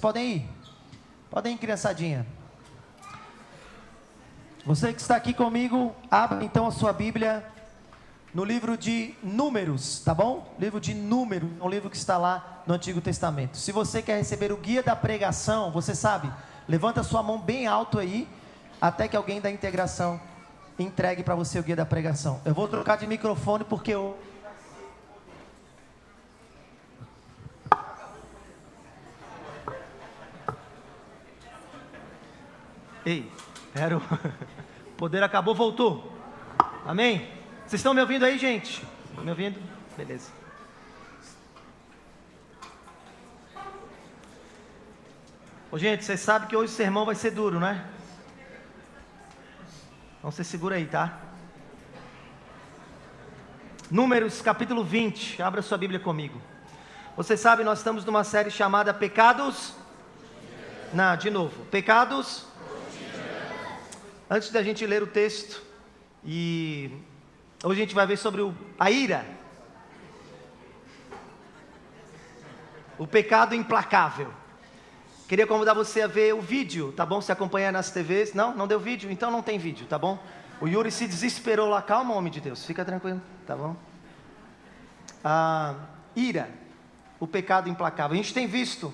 Podem ir? Podem ir, criançadinha. Você que está aqui comigo, abra então a sua Bíblia no livro de Números, tá bom? Livro de Números, é um livro que está lá no Antigo Testamento. Se você quer receber o guia da pregação, você sabe, levanta a sua mão bem alto aí, até que alguém da integração entregue para você o guia da pregação. Eu vou trocar de microfone porque eu... Ei, o poder acabou, voltou. Amém? Vocês estão me ouvindo aí, gente? Estão me ouvindo? Beleza. Ô, gente, vocês sabem que hoje o sermão vai ser duro, né? Então você segura aí, tá? Números capítulo 20, abra sua Bíblia comigo. Vocês sabem, nós estamos numa série chamada Pecados... Não, de novo. Pecados... Antes da gente ler o texto, e hoje a gente vai ver sobre a ira, o pecado implacável. Queria convidar você a ver o vídeo, tá bom? Se acompanhar nas TVs. Não deu vídeo? Então não tem vídeo, tá bom? O Yuri se desesperou lá. Calma, homem de Deus, fica tranquilo, tá bom? Ira, o pecado implacável. A gente tem visto,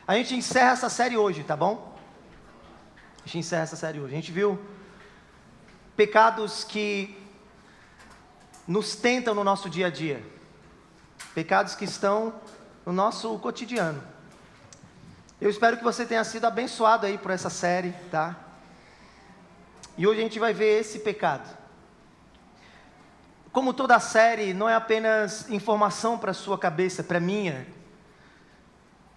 a gente encerra essa série hoje, tá bom? A gente encerra essa série hoje. A gente viu pecados que nos tentam no nosso dia a dia. Pecados que estão no nosso cotidiano. Eu espero que você tenha sido abençoado aí por essa série, tá? E hoje a gente vai ver esse pecado. Como toda a série, não é apenas informação para a sua cabeça, para a minha.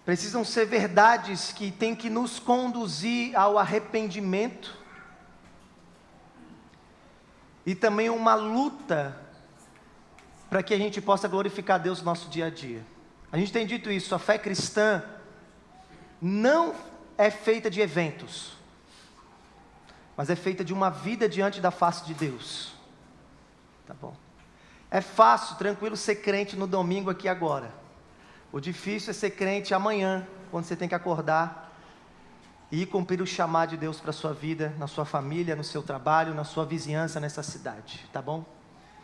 Precisam ser verdades que têm que nos conduzir ao arrependimento e também uma luta para que a gente possa glorificar Deus no nosso dia a dia. A gente tem dito isso, a fé cristã não é feita de eventos, mas é feita de uma vida diante da face de Deus. Tá bom? É fácil, tranquilo ser crente no domingo aqui agora. O difícil é ser crente amanhã, quando você tem que acordar e cumprir o chamado de Deus para a sua vida, na sua família, no seu trabalho, na sua vizinhança, nessa cidade, tá bom?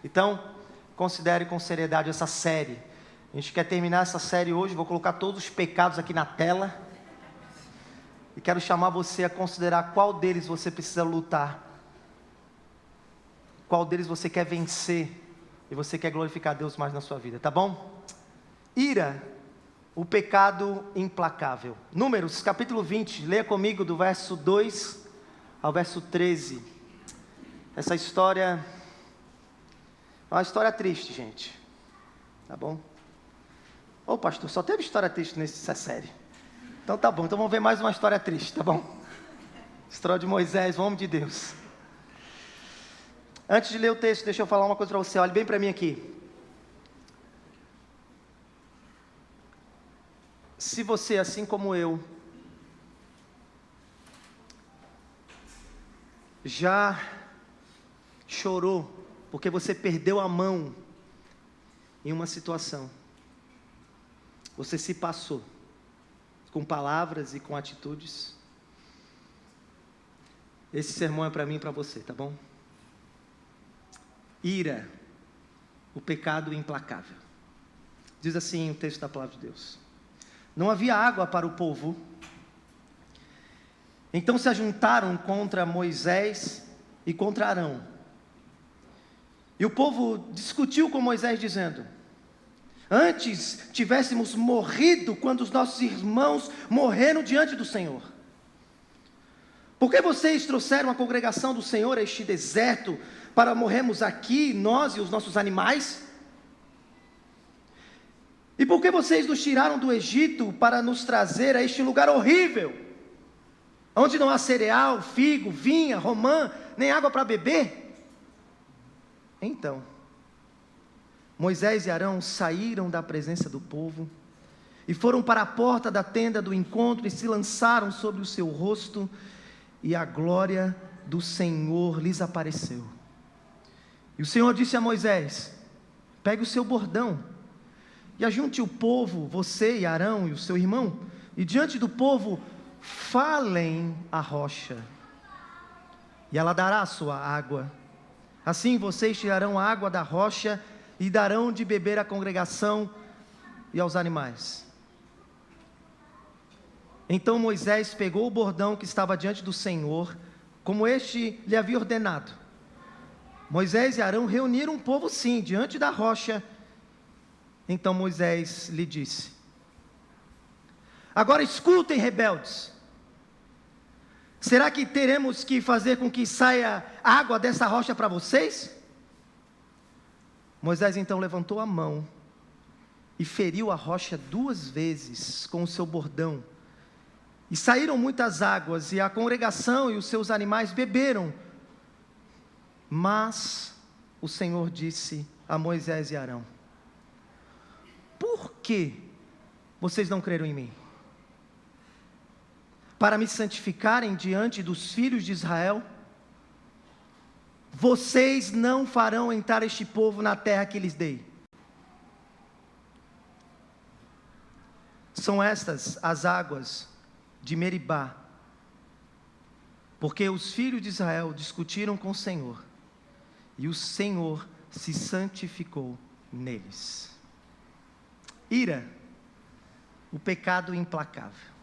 Então, considere com seriedade essa série. A gente quer terminar essa série hoje, vou colocar todos os pecados aqui na tela. E quero chamar você a considerar qual deles você precisa lutar. Qual deles você quer vencer e você quer glorificar Deus mais na sua vida, tá bom? Ira, o pecado implacável. Números, capítulo 20, leia comigo do verso 2 ao verso 13. Essa história é uma história triste, gente. Tá bom? Ô pastor, só teve história triste nessa série. Então tá bom, então vamos ver mais uma história triste, tá bom? História de Moisés, o homem de Deus. Antes de ler o texto, deixa eu falar uma coisa para você, olhe bem para mim aqui. Se você, assim como eu, já chorou porque você perdeu a mão em uma situação, você se passou com palavras e com atitudes, esse sermão é para mim e para você, tá bom? Ira, o pecado implacável. Diz assim o texto da palavra de Deus: não havia água para o povo. Então se ajuntaram contra Moisés e contra Arão. E o povo discutiu com Moisés, dizendo: antes tivéssemos morrido quando os nossos irmãos morreram diante do Senhor. Por que vocês trouxeram a congregação do Senhor a este deserto para morrermos aqui, nós e os nossos animais? E por que vocês nos tiraram do Egito para nos trazer a este lugar horrível, onde não há cereal, figo, vinha, romã, nem água para beber? Então, Moisés e Arão saíram da presença do povo e foram para a porta da tenda do encontro e se lançaram sobre o seu rosto, e a glória do Senhor lhes apareceu. E o Senhor disse a Moisés: pegue o seu bordão e ajunte o povo, você e Arão e o seu irmão, e diante do povo, falem a rocha, e ela dará a sua água. Assim vocês tirarão a água da rocha e darão de beber à congregação e aos animais. Então Moisés pegou o bordão que estava diante do Senhor, como este lhe havia ordenado. Moisés e Arão reuniram o povo sim, diante da rocha. Então Moisés lhe disse: agora escutem, rebeldes. Será que teremos que fazer com que saia água dessa rocha para vocês? Moisés então levantou a mão e feriu a rocha 2 vezes com o seu bordão. E saíram muitas águas, e a congregação e os seus animais beberam. Mas o Senhor disse a Moisés e Arão: por que vocês não creram em mim? Para me santificarem diante dos filhos de Israel? Vocês não farão entrar este povo na terra que lhes dei. São estas as águas de Meribá, porque os filhos de Israel discutiram com o Senhor, e o Senhor se santificou neles. Ira, o pecado implacável.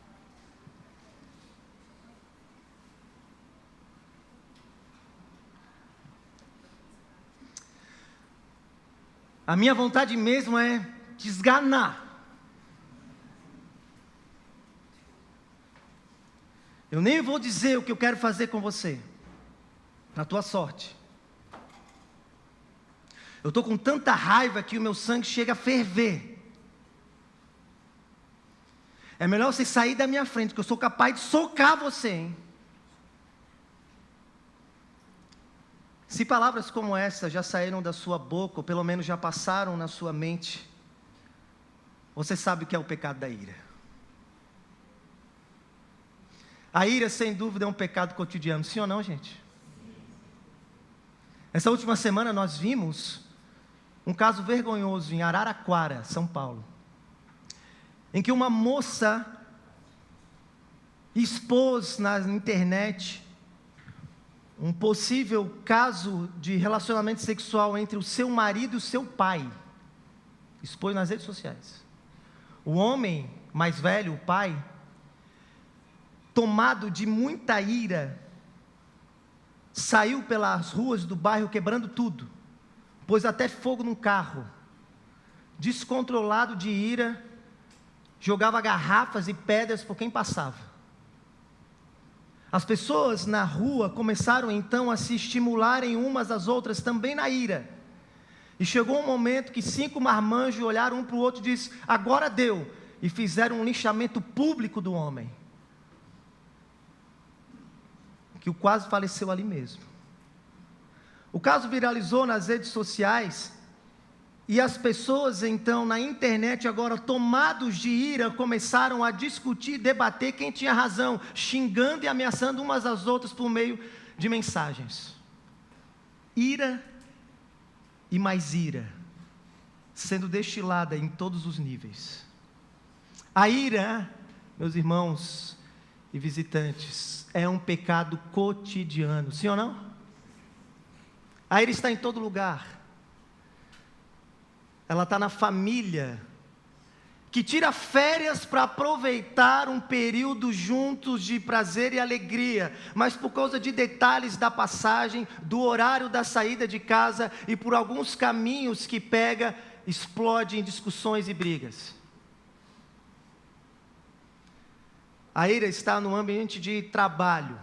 A minha vontade mesmo é te esganar. Eu nem vou dizer o que eu quero fazer com você, na tua sorte. Eu estou com tanta raiva que o meu sangue chega a ferver. É melhor você sair da minha frente, que eu sou capaz de socar você, hein? Se palavras como essa já saíram da sua boca, ou pelo menos já passaram na sua mente, você sabe o que é o pecado da ira. A ira, sem dúvida, é um pecado cotidiano, sim ou não, gente? Essa última semana nós vimos um caso vergonhoso em Araraquara, São Paulo, em que uma moça expôs na internet um possível caso de relacionamento sexual entre o seu marido e o seu pai. Expôs nas redes sociais. O homem mais velho, o pai, tomado de muita ira, saiu pelas ruas do bairro quebrando tudo, pôs até fogo num carro, descontrolado de ira, jogava garrafas e pedras por quem passava. As pessoas na rua começaram então a se estimularem umas às outras também na ira, e chegou um momento que 5 marmanjos olharam um para o outro e disseram: agora deu, e fizeram um linchamento público do homem, que o quase faleceu ali mesmo. O caso viralizou nas redes sociais, e as pessoas então na internet agora, tomados de ira, começaram a discutir, debater quem tinha razão, xingando e ameaçando umas às outras por meio de mensagens. Ira e mais ira, sendo destilada em todos os níveis. A ira, meus irmãos e visitantes, é um pecado cotidiano, sim ou não? A ira está em todo lugar. Ela está na família, que tira férias para aproveitar um período juntos de prazer e alegria, mas por causa de detalhes da passagem, do horário da saída de casa e por alguns caminhos que pega, explode em discussões e brigas. A ira está no ambiente de trabalho,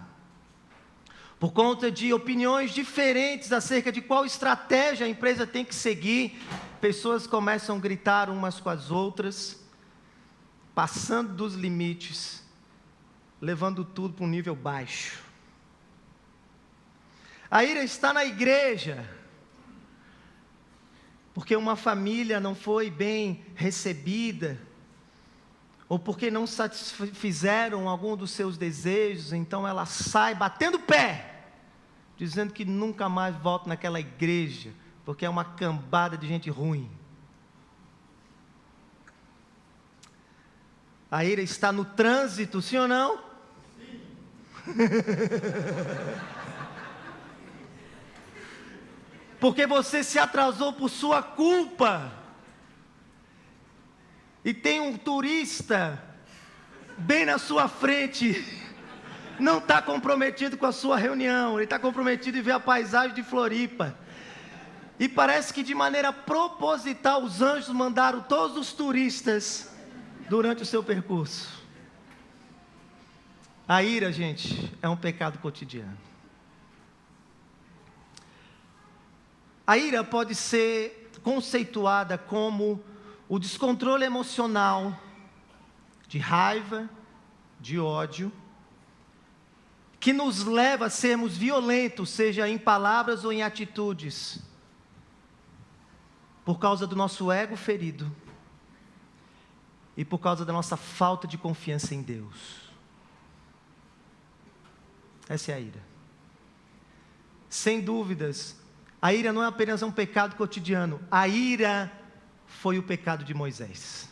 por conta de opiniões diferentes acerca de qual estratégia a empresa tem que seguir. Pessoas começam a gritar umas com as outras, passando dos limites, levando tudo para um nível baixo. A ira está na igreja, porque uma família não foi bem recebida, ou porque não satisfizeram algum dos seus desejos, então ela sai batendo o pé, dizendo que nunca mais volta naquela igreja, porque é uma cambada de gente ruim. A ira está no trânsito, sim ou não? Sim. Porque você se atrasou por sua culpa. E tem um turista bem na sua frente, não está comprometido com a sua reunião, ele está comprometido em ver a paisagem de Floripa. E parece que de maneira proposital os anjos mandaram todos os turistas durante o seu percurso. A ira, gente, é um pecado cotidiano. A ira pode ser conceituada como o descontrole emocional de raiva, de ódio, que nos leva a sermos violentos, seja em palavras ou em atitudes, por causa do nosso ego ferido e por causa da nossa falta de confiança em Deus. Essa é a ira. Sem dúvidas, a ira não é apenas um pecado cotidiano, a ira foi o pecado de Moisés.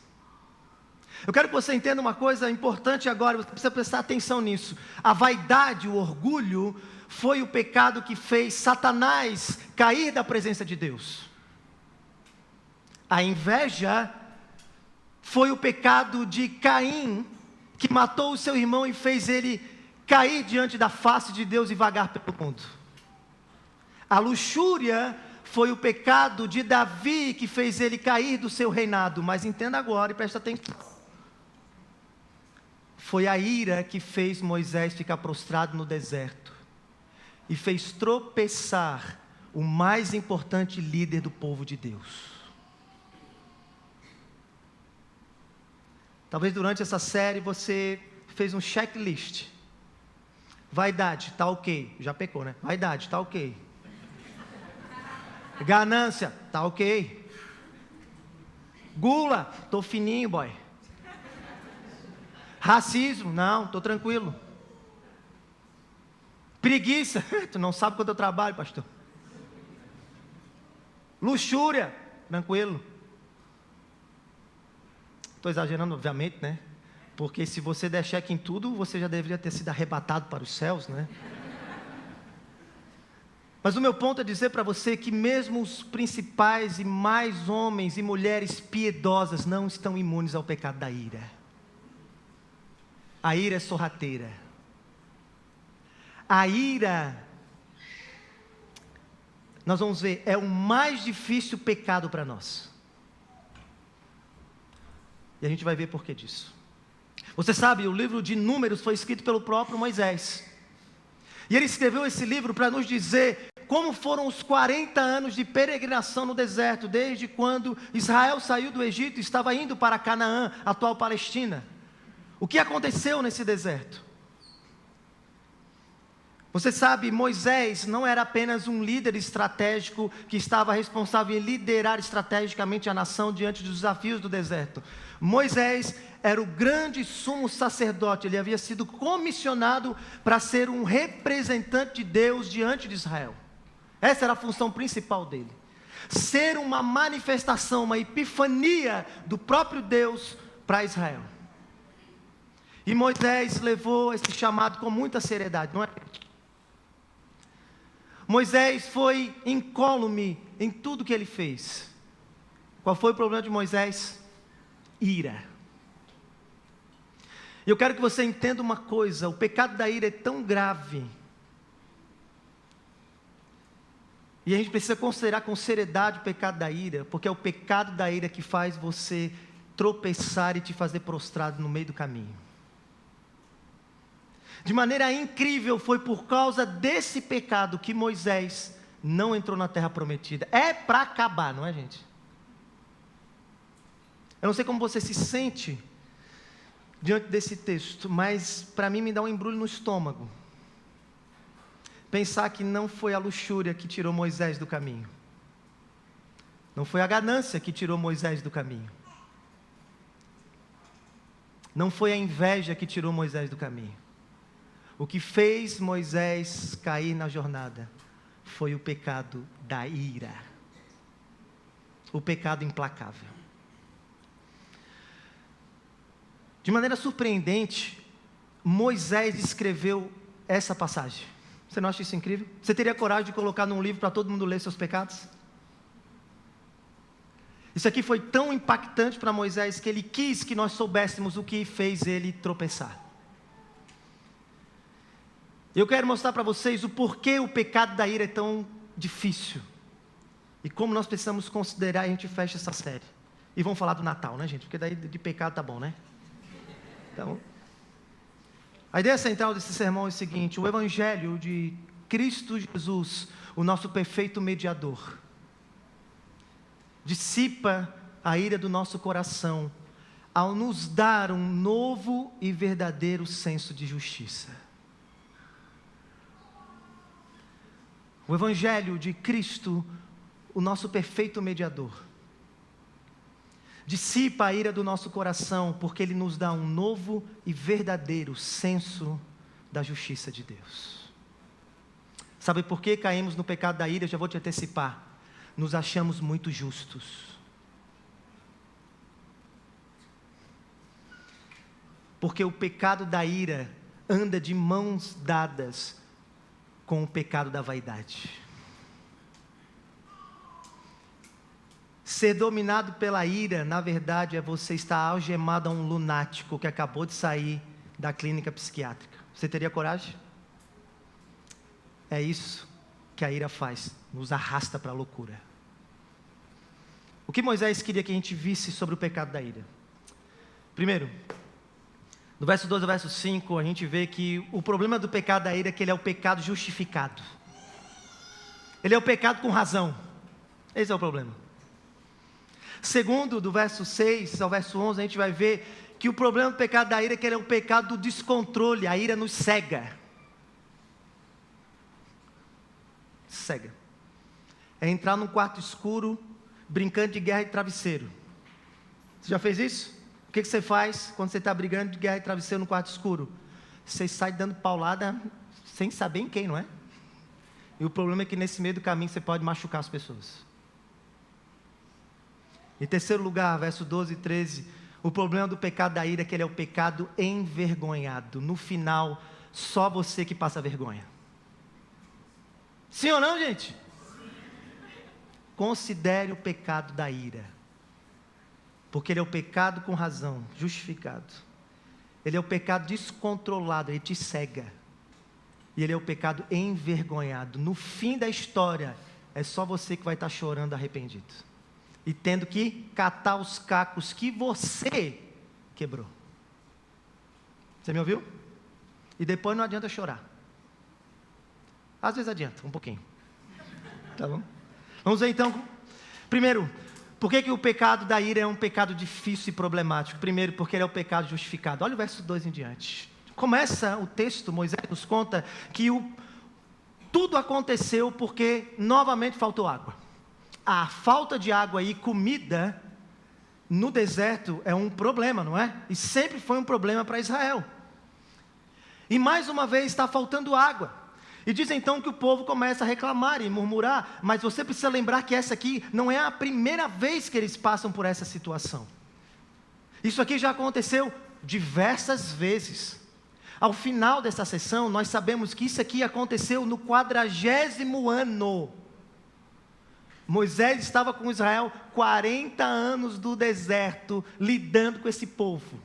Eu quero que você entenda uma coisa importante agora, você precisa prestar atenção nisso. A vaidade, o orgulho, foi o pecado que fez Satanás cair da presença de Deus. A inveja foi o pecado de Caim, que matou o seu irmão e fez ele cair diante da face de Deus e vagar pelo mundo. A luxúria foi o pecado de Davi, que fez ele cair do seu reinado. Mas entenda agora e presta atenção. Foi a ira que fez Moisés ficar prostrado no deserto e fez tropeçar o mais importante líder do povo de Deus. Talvez durante essa série você fez um checklist. Vaidade, tá ok. Já pecou, né? Vaidade, tá ok. Ganância, tá ok. Gula, tô fininho, boy. Racismo, não, tô tranquilo. Preguiça, tu não sabe quanto eu trabalho, pastor. Luxúria, tranquilo. Estou exagerando, obviamente, né? Porque se você der cheque em tudo, você já deveria ter sido arrebatado para os céus, né? Mas o meu ponto é dizer para você que mesmo os principais e mais homens e mulheres piedosas não estão imunes ao pecado da ira. A ira é sorrateira. A ira, nós vamos ver, é o mais difícil pecado para nós. E a gente vai ver por que disso. Você sabe, o livro de Números foi escrito pelo próprio Moisés. E ele escreveu esse livro para nos dizer como foram os 40 anos de peregrinação no deserto, desde quando Israel saiu do Egito e estava indo para Canaã, atual Palestina. O que aconteceu nesse deserto? Você sabe, Moisés não era apenas um líder estratégico que estava responsável em liderar estrategicamente a nação diante dos desafios do deserto. Moisés era o grande sumo sacerdote, ele havia sido comissionado para ser um representante de Deus diante de Israel. Essa era a função principal dele. Ser uma manifestação, uma epifania do próprio Deus para Israel. E Moisés levou esse chamado com muita seriedade, não é? Moisés foi incólume em tudo que ele fez. Qual foi o problema de Moisés? Ira. E eu quero que você entenda uma coisa: o pecado da ira é tão grave, e a gente precisa considerar com seriedade o pecado da ira, porque é o pecado da ira que faz você tropeçar e te fazer prostrado no meio do caminho. De maneira incrível, foi por causa desse pecado que Moisés não entrou na terra prometida. É para acabar, não é, gente? Eu não sei como você se sente diante desse texto, mas para mim me dá um embrulho no estômago. Pensar que não foi a luxúria que tirou Moisés do caminho. Não foi a ganância que tirou Moisés do caminho. Não foi a inveja que tirou Moisés do caminho. O que fez Moisés cair na jornada foi o pecado da ira. O pecado implacável. De maneira surpreendente, Moisés escreveu essa passagem. Você não acha isso incrível? Você teria coragem de colocar num livro para todo mundo ler seus pecados? Isso aqui foi tão impactante para Moisés que ele quis que nós soubéssemos o que fez ele tropeçar. Eu quero mostrar para vocês o porquê o pecado da ira é tão difícil. E como nós precisamos considerar, e a gente fecha essa série. E vamos falar do Natal, né, gente? Porque daí de pecado tá bom, né? Então, a ideia central desse sermão é o seguinte: o Evangelho de Cristo Jesus, o nosso perfeito mediador, dissipa a ira do nosso coração ao nos dar um novo e verdadeiro senso de justiça. O Evangelho de Cristo, o nosso perfeito mediador, dissipa a ira do nosso coração, porque Ele nos dá um novo e verdadeiro senso da justiça de Deus. Sabe por que caímos no pecado da ira? Eu já vou te antecipar. Nos achamos muito justos. Porque o pecado da ira anda de mãos dadas com o pecado da vaidade. Ser dominado pela ira, na verdade, é você estar algemado a um lunático que acabou de sair da clínica psiquiátrica. Você teria coragem? É isso que a ira faz, nos arrasta para a loucura. O que Moisés queria que a gente visse sobre o pecado da ira? Primeiro, no verso 12 ao verso 5, a gente vê que o problema do pecado da ira é que ele é o pecado justificado. Ele é o pecado com razão. Esse é o problema. Segundo, do verso 6 ao verso 11, a gente vai ver que o problema do pecado da ira é que ele é o pecado do descontrole. A ira nos cega. Cega. É entrar num quarto escuro, brincando de guerra de travesseiro. Você já fez isso? O que você faz quando você está brigando de guerra de travesseiro no quarto escuro? Você sai dando paulada sem saber em quem, não é? E o problema é que nesse meio do caminho você pode machucar as pessoas. Em terceiro lugar, verso 12 e 13, o problema do pecado da ira é que ele é o pecado envergonhado. No final, só você que passa vergonha. Sim ou não, gente? Considere o pecado da ira, porque ele é o pecado com razão, justificado. Ele é o pecado descontrolado, ele te cega. E ele é o pecado envergonhado. No fim da história, é só você que vai estar chorando arrependido e tendo que catar os cacos que você quebrou. Você me ouviu? E depois não adianta chorar. Às vezes adianta, um pouquinho. Tá bom? Vamos ver então. Primeiro, por que o pecado da ira é um pecado difícil e problemático? Primeiro, porque ele é o pecado justificado. Olha o verso 2 em diante. Começa o texto, Moisés nos conta que tudo aconteceu porque novamente faltou água. A falta de água e comida no deserto é um problema, não é? E sempre foi um problema para Israel. E mais uma vez está faltando água. E diz então que o povo começa a reclamar e murmurar, mas você precisa lembrar que essa aqui não é a primeira vez que eles passam por essa situação. Isso aqui já aconteceu diversas vezes. Ao final dessa sessão, nós sabemos que isso aqui aconteceu no 40º ano. Moisés estava com Israel 40 anos do deserto, lidando com esse povo.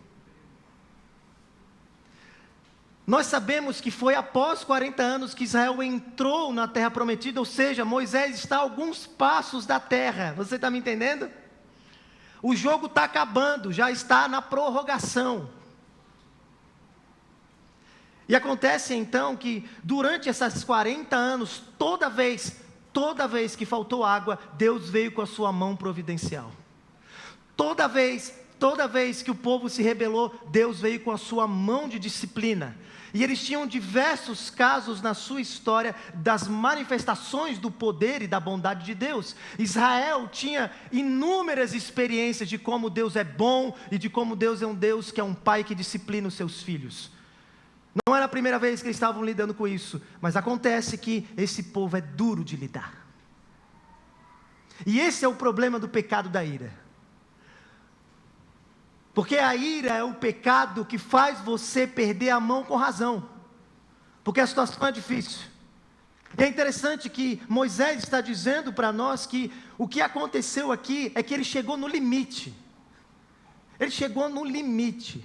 Nós sabemos que foi após 40 anos que Israel entrou na terra prometida, ou seja, Moisés está a alguns passos da terra. Você está me entendendo? O jogo está acabando, já está na prorrogação. E acontece então que durante esses 40 anos, toda vez que faltou água, Deus veio com a sua mão providencial. Toda vez que o povo se rebelou, Deus veio com a sua mão de disciplina. E eles tinham diversos casos na sua história das manifestações do poder e da bondade de Deus. Israel tinha inúmeras experiências de como Deus é bom e de como Deus é um Deus que é um pai que disciplina os seus filhos. Não era a primeira vez que eles estavam lidando com isso, mas acontece que esse povo é duro de lidar. E esse é o problema do pecado da ira. Porque a ira é o pecado que faz você perder a mão com razão. Porque a situação é difícil. E é interessante que Moisés está dizendo para nós que o que aconteceu aqui é que ele chegou no limite. Ele chegou no limite.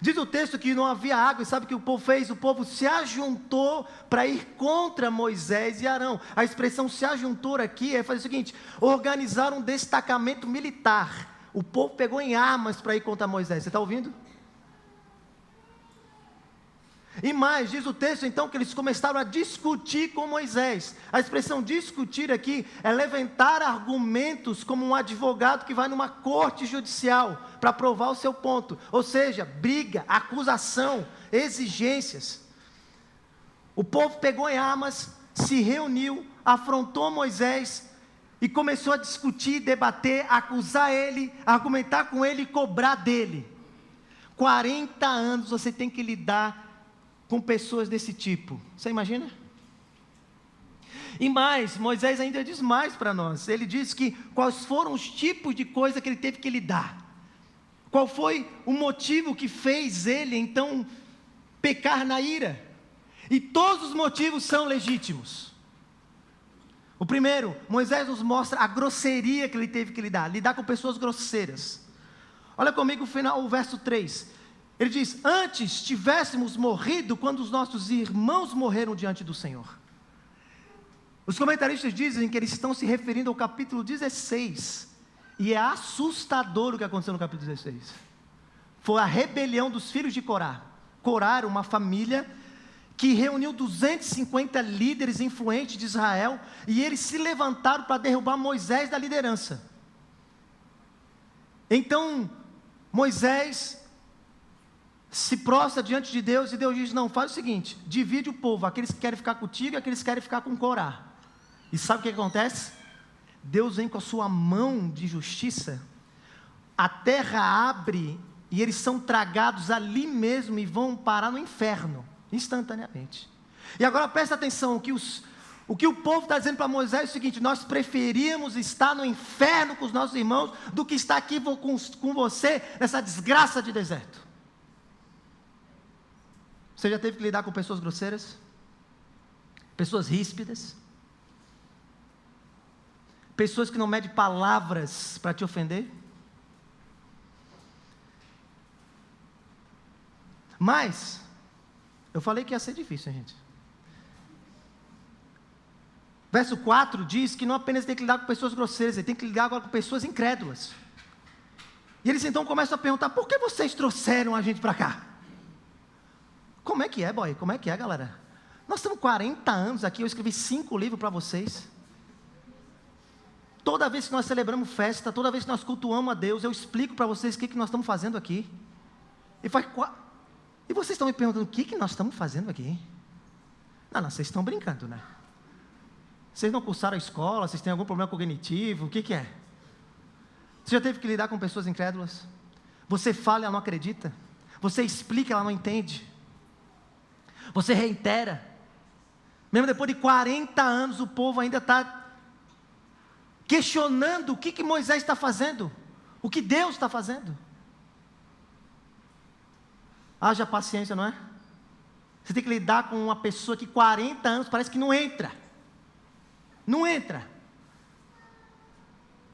Diz o texto que não havia água, e sabe o que o povo fez? O povo se ajuntou para ir contra Moisés e Arão. A expressão se ajuntou aqui é fazer o seguinte: organizar um destacamento militar. O povo pegou em armas para ir contra Moisés. Você está ouvindo? E mais, diz o texto então que eles começaram a discutir com Moisés. A expressão discutir aqui é levantar argumentos como um advogado que vai numa corte judicial para provar o seu ponto. Ou seja, briga, acusação, exigências. O povo pegou em armas, se reuniu, afrontou Moisés e começou a discutir, debater, acusar ele, argumentar com ele e cobrar dele. 40 anos você tem que lidar com pessoas desse tipo. Você imagina? E mais, Moisés ainda diz mais para nós. Ele diz que quais foram os tipos de coisa que ele teve que lidar. Qual foi o motivo que fez ele então pecar na ira? E todos os motivos são legítimos. O primeiro, Moisés nos mostra a grosseria que ele teve que lidar com pessoas grosseiras. Olha comigo o verso 3. Ele diz: antes tivéssemos morrido quando os nossos irmãos morreram diante do Senhor. Os comentaristas dizem que eles estão se referindo ao capítulo 16. E é assustador o que aconteceu no capítulo 16. Foi a rebelião dos filhos de Corá. Corá era uma família que reuniu 250 líderes influentes de Israel. E eles se levantaram para derrubar Moisés da liderança. Então, Moisés se prostra diante de Deus, e Deus diz: não, faz o seguinte, divide o povo, aqueles que querem ficar contigo e aqueles que querem ficar com Corá. E sabe o que acontece? Deus vem com a sua mão de justiça, a terra abre, e eles são tragados ali mesmo, e vão parar no inferno, instantaneamente. E agora presta atenção, o que o povo está dizendo para Moisés é o seguinte: nós preferíamos estar no inferno com os nossos irmãos, do que estar aqui com você, nessa desgraça de deserto. Você já teve que lidar com pessoas grosseiras? Pessoas ríspidas? Pessoas que não medem palavras para te ofender? Mas, eu falei que ia ser difícil, hein, gente? Verso 4 diz que não apenas tem que lidar com pessoas grosseiras, ele tem que lidar agora com pessoas incrédulas. E eles então começam a perguntar: por que vocês trouxeram a gente para cá? Como é que é, boy? Como é que é, galera? Nós estamos 40 anos aqui, eu escrevi 5 livros para vocês. Toda vez que nós celebramos festa, toda vez que nós cultuamos a Deus, eu explico para vocês o que nós estamos fazendo aqui. E vocês estão me perguntando: o que nós estamos fazendo aqui? Não, vocês estão brincando, né? Vocês não cursaram a escola, vocês têm algum problema cognitivo, o que é? Você já teve que lidar com pessoas incrédulas? Você fala e ela não acredita? Você explica e ela não entende? Você reitera? Mesmo depois de 40 anos, o povo ainda está questionando o que Moisés está fazendo, o que Deus está fazendo. Haja paciência, não é? Você tem que lidar com uma pessoa que 40 anos parece que não entra. Não entra.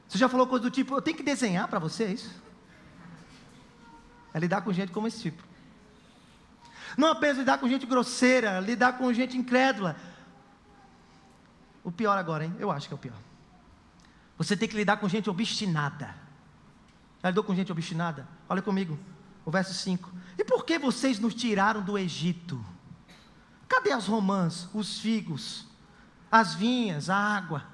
Você já falou coisa do tipo: eu tenho que desenhar para você, é isso? É lidar com gente como esse tipo. Não apenas lidar com gente grosseira, lidar com gente incrédula. O pior agora, hein? Eu acho que é o pior. Você tem que lidar com gente obstinada. Já lidou com gente obstinada? Olha comigo, o verso 5. E por que vocês nos tiraram do Egito? Cadê as romãs, os figos, as vinhas, a água?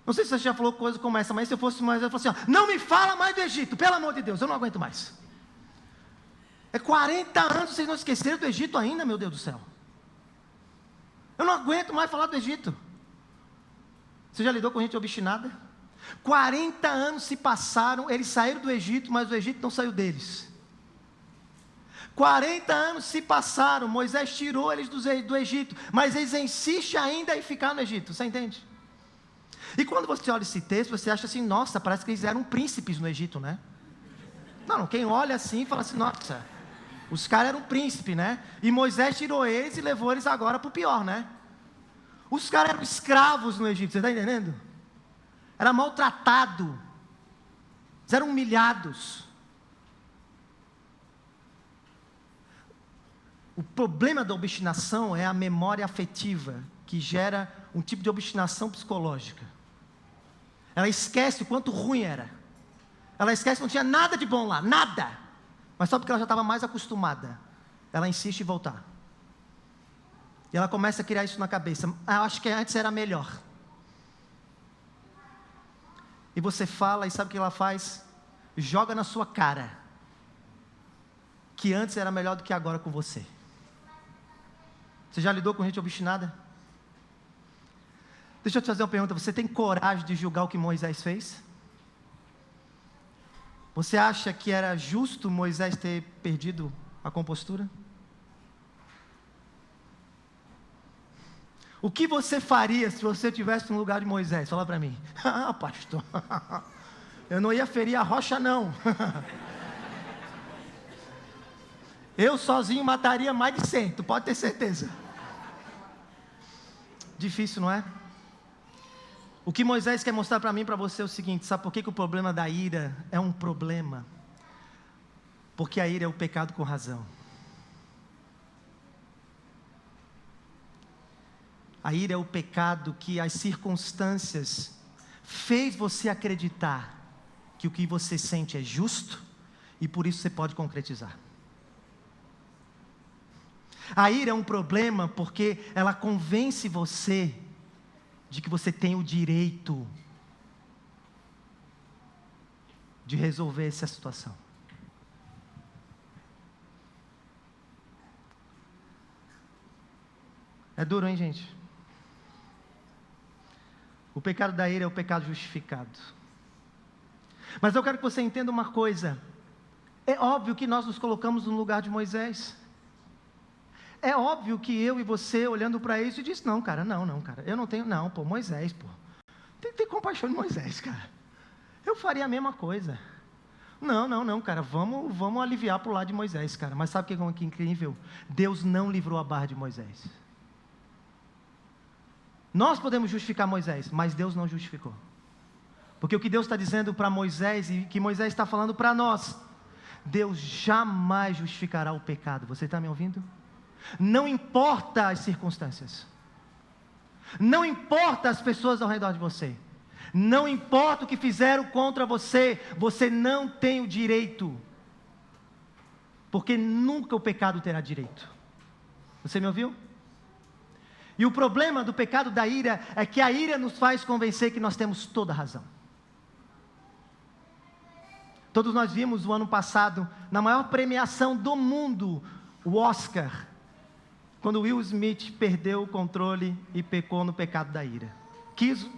Não sei se você já falou coisa como essa, mas se eu fosse mais, eu falo assim: ó, não me fala mais do Egito, pelo amor de Deus, eu não aguento mais. É 40 anos, vocês não esqueceram do Egito ainda, meu Deus do céu. Eu não aguento mais falar do Egito. Você já lidou com gente obstinada? 40 anos se passaram, eles saíram do Egito, mas o Egito não saiu deles. 40 anos se passaram, Moisés tirou eles do Egito, mas eles insistem ainda em ficar no Egito, você entende? E quando você olha esse texto, você acha assim, nossa, parece que eles eram príncipes no Egito, né? Não, quem olha assim fala assim, nossa, os caras eram príncipes, né? E Moisés tirou eles e levou eles agora para o pior, né? Os caras eram escravos no Egito, você está entendendo? Era maltratado, eles eram humilhados. O problema da obstinação é a memória afetiva, que gera um tipo de obstinação psicológica. Ela esquece o quanto ruim era. Ela esquece que não tinha nada de bom lá, nada. Mas só porque ela já estava mais acostumada, ela insiste em voltar. E ela começa a criar isso na cabeça. Eu acho que antes era melhor. E você fala, e sabe o que ela faz? Joga na sua cara que antes era melhor do que agora com você. Você já lidou com gente obstinada? Deixa eu te fazer uma pergunta. Você tem coragem de julgar o que Moisés fez? Você acha que era justo Moisés ter perdido a compostura? O que você faria se você estivesse no lugar de Moisés? Fala para mim. Ah, pastor, eu não ia ferir a rocha não. Eu sozinho mataria mais de 100, tu pode ter certeza. Difícil, não é? O que Moisés quer mostrar para mim e para você é o seguinte: sabe por que o problema da ira é um problema? Porque a ira é o pecado com razão. A ira é o pecado que as circunstâncias fez você acreditar que o que você sente é justo e por isso você pode concretizar. A ira é um problema porque ela convence você de que você tem o direito de resolver essa situação. É duro, hein, gente? O pecado da ira é o pecado justificado. Mas eu quero que você entenda uma coisa. É óbvio que nós nos colocamos no lugar de Moisés. É óbvio que eu e você, olhando para isso, disse, não, cara, eu não tenho, Moisés, tem que ter compaixão de Moisés, cara, eu faria a mesma coisa, não, cara, vamos aliviar para o lado de Moisés, cara, mas sabe o que é incrível? Deus não livrou a barra de Moisés. Nós podemos justificar Moisés, mas Deus não justificou, porque o que Deus está dizendo para Moisés, e que Moisés está falando para nós, Deus jamais justificará o pecado. Você está me ouvindo? Não importa as circunstâncias, não importa as pessoas ao redor de você, não importa o que fizeram contra você, você não tem o direito, porque nunca o pecado terá direito. Você me ouviu? E o problema do pecado da ira é que a ira nos faz convencer que nós temos toda a razão. Todos nós vimos o ano passado, na maior premiação do mundo, o Oscar, quando Will Smith perdeu o controle e pecou no pecado da ira.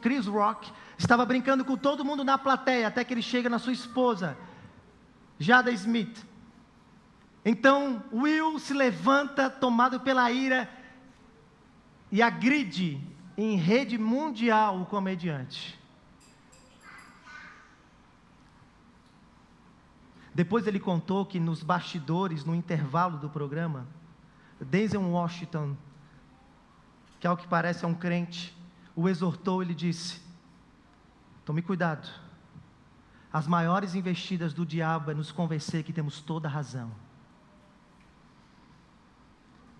Chris Rock estava brincando com todo mundo na plateia, até que ele chega na sua esposa, Jada Smith. Então Will se levanta, tomado pela ira, e agride em rede mundial o comediante. Depois ele contou que nos bastidores, no intervalo do programa, Denzel Washington, que ao que parece é um crente, o exortou. Ele disse, tome cuidado, as maiores investidas do diabo é nos convencer que temos toda a razão.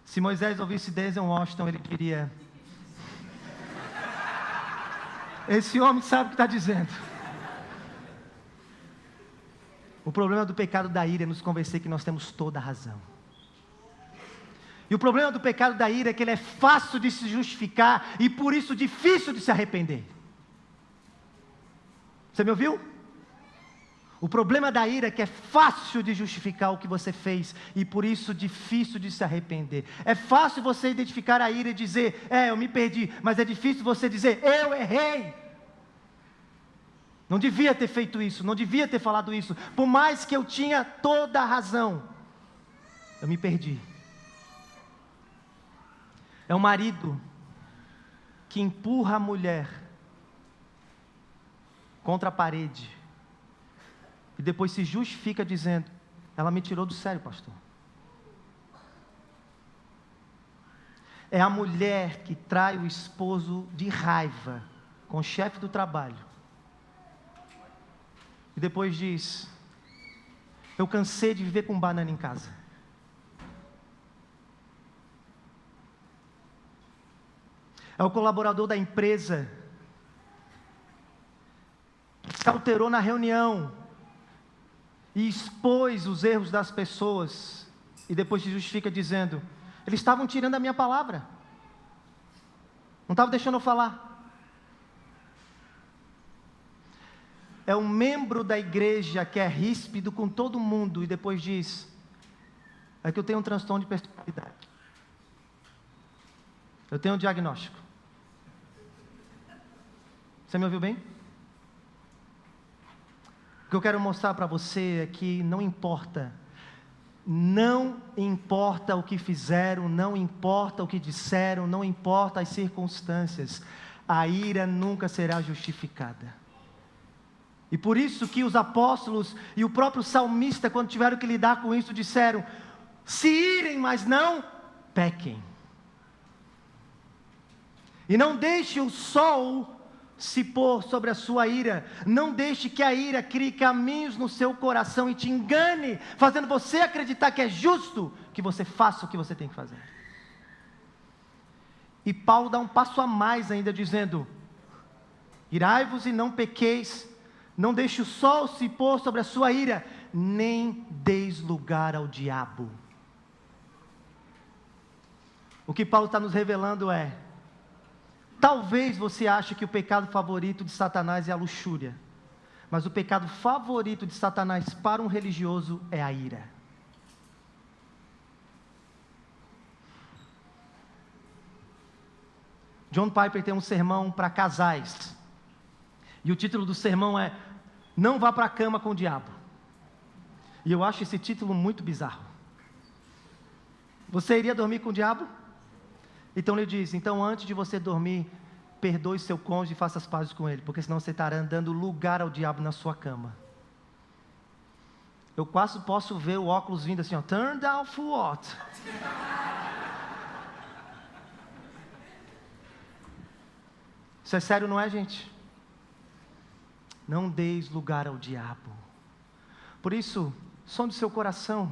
Se Moisés ouvisse Denzel Washington, ele diria, esse homem sabe o que está dizendo. O problema do pecado da ira é nos convencer que nós temos toda a razão. E o problema do pecado da ira é que ele é fácil de se justificar e por isso difícil de se arrepender. Você me ouviu? O problema da ira é que é fácil de justificar o que você fez e por isso difícil de se arrepender. É fácil você identificar a ira e dizer, eu me perdi, mas é difícil você dizer, eu errei. Não devia ter feito isso, não devia ter falado isso, por mais que eu tinha toda a razão, eu me perdi. É o marido que empurra a mulher contra a parede. E depois se justifica dizendo: ela me tirou do sério, pastor. É a mulher que trai o esposo de raiva com o chefe do trabalho. E depois diz: eu cansei de viver com banana em casa. É o colaborador da empresa que se alterou na reunião e expôs os erros das pessoas, e depois se justifica dizendo: eles estavam tirando a minha palavra, não estavam deixando eu falar. É um membro da igreja que é ríspido com todo mundo e depois diz: é que eu tenho um transtorno de personalidade, eu tenho um diagnóstico. Você me ouviu bem? O que eu quero mostrar para você é que não importa o que fizeram, não importa o que disseram, não importa as circunstâncias, a ira nunca será justificada. E por isso que os apóstolos e o próprio salmista, quando tiveram que lidar com isso, disseram: se irem, mas não pequem. E não deixe o sol se pôr sobre a sua ira, não deixe que a ira crie caminhos no seu coração e te engane, fazendo você acreditar que é justo que você faça o que você tem que fazer. E Paulo dá um passo a mais ainda, dizendo: irai-vos e não pequeis, não deixe o sol se pôr sobre a sua ira, nem deis lugar ao diabo. O que Paulo está nos revelando é: talvez você ache que o pecado favorito de Satanás é a luxúria, mas o pecado favorito de Satanás para um religioso é a ira. John Piper tem um sermão para casais, e o título do sermão é: não vá para a cama com o diabo. E eu acho esse título muito bizarro. Você iria dormir com o diabo? Então ele diz: então antes de você dormir, perdoe seu cônjuge e faça as pazes com ele, porque senão você estará dando lugar ao diabo na sua cama. Eu quase posso ver o óculos vindo assim, ó, turn down for what? Isso é sério, não é, gente? Não deis lugar ao diabo. Por isso, som do seu coração,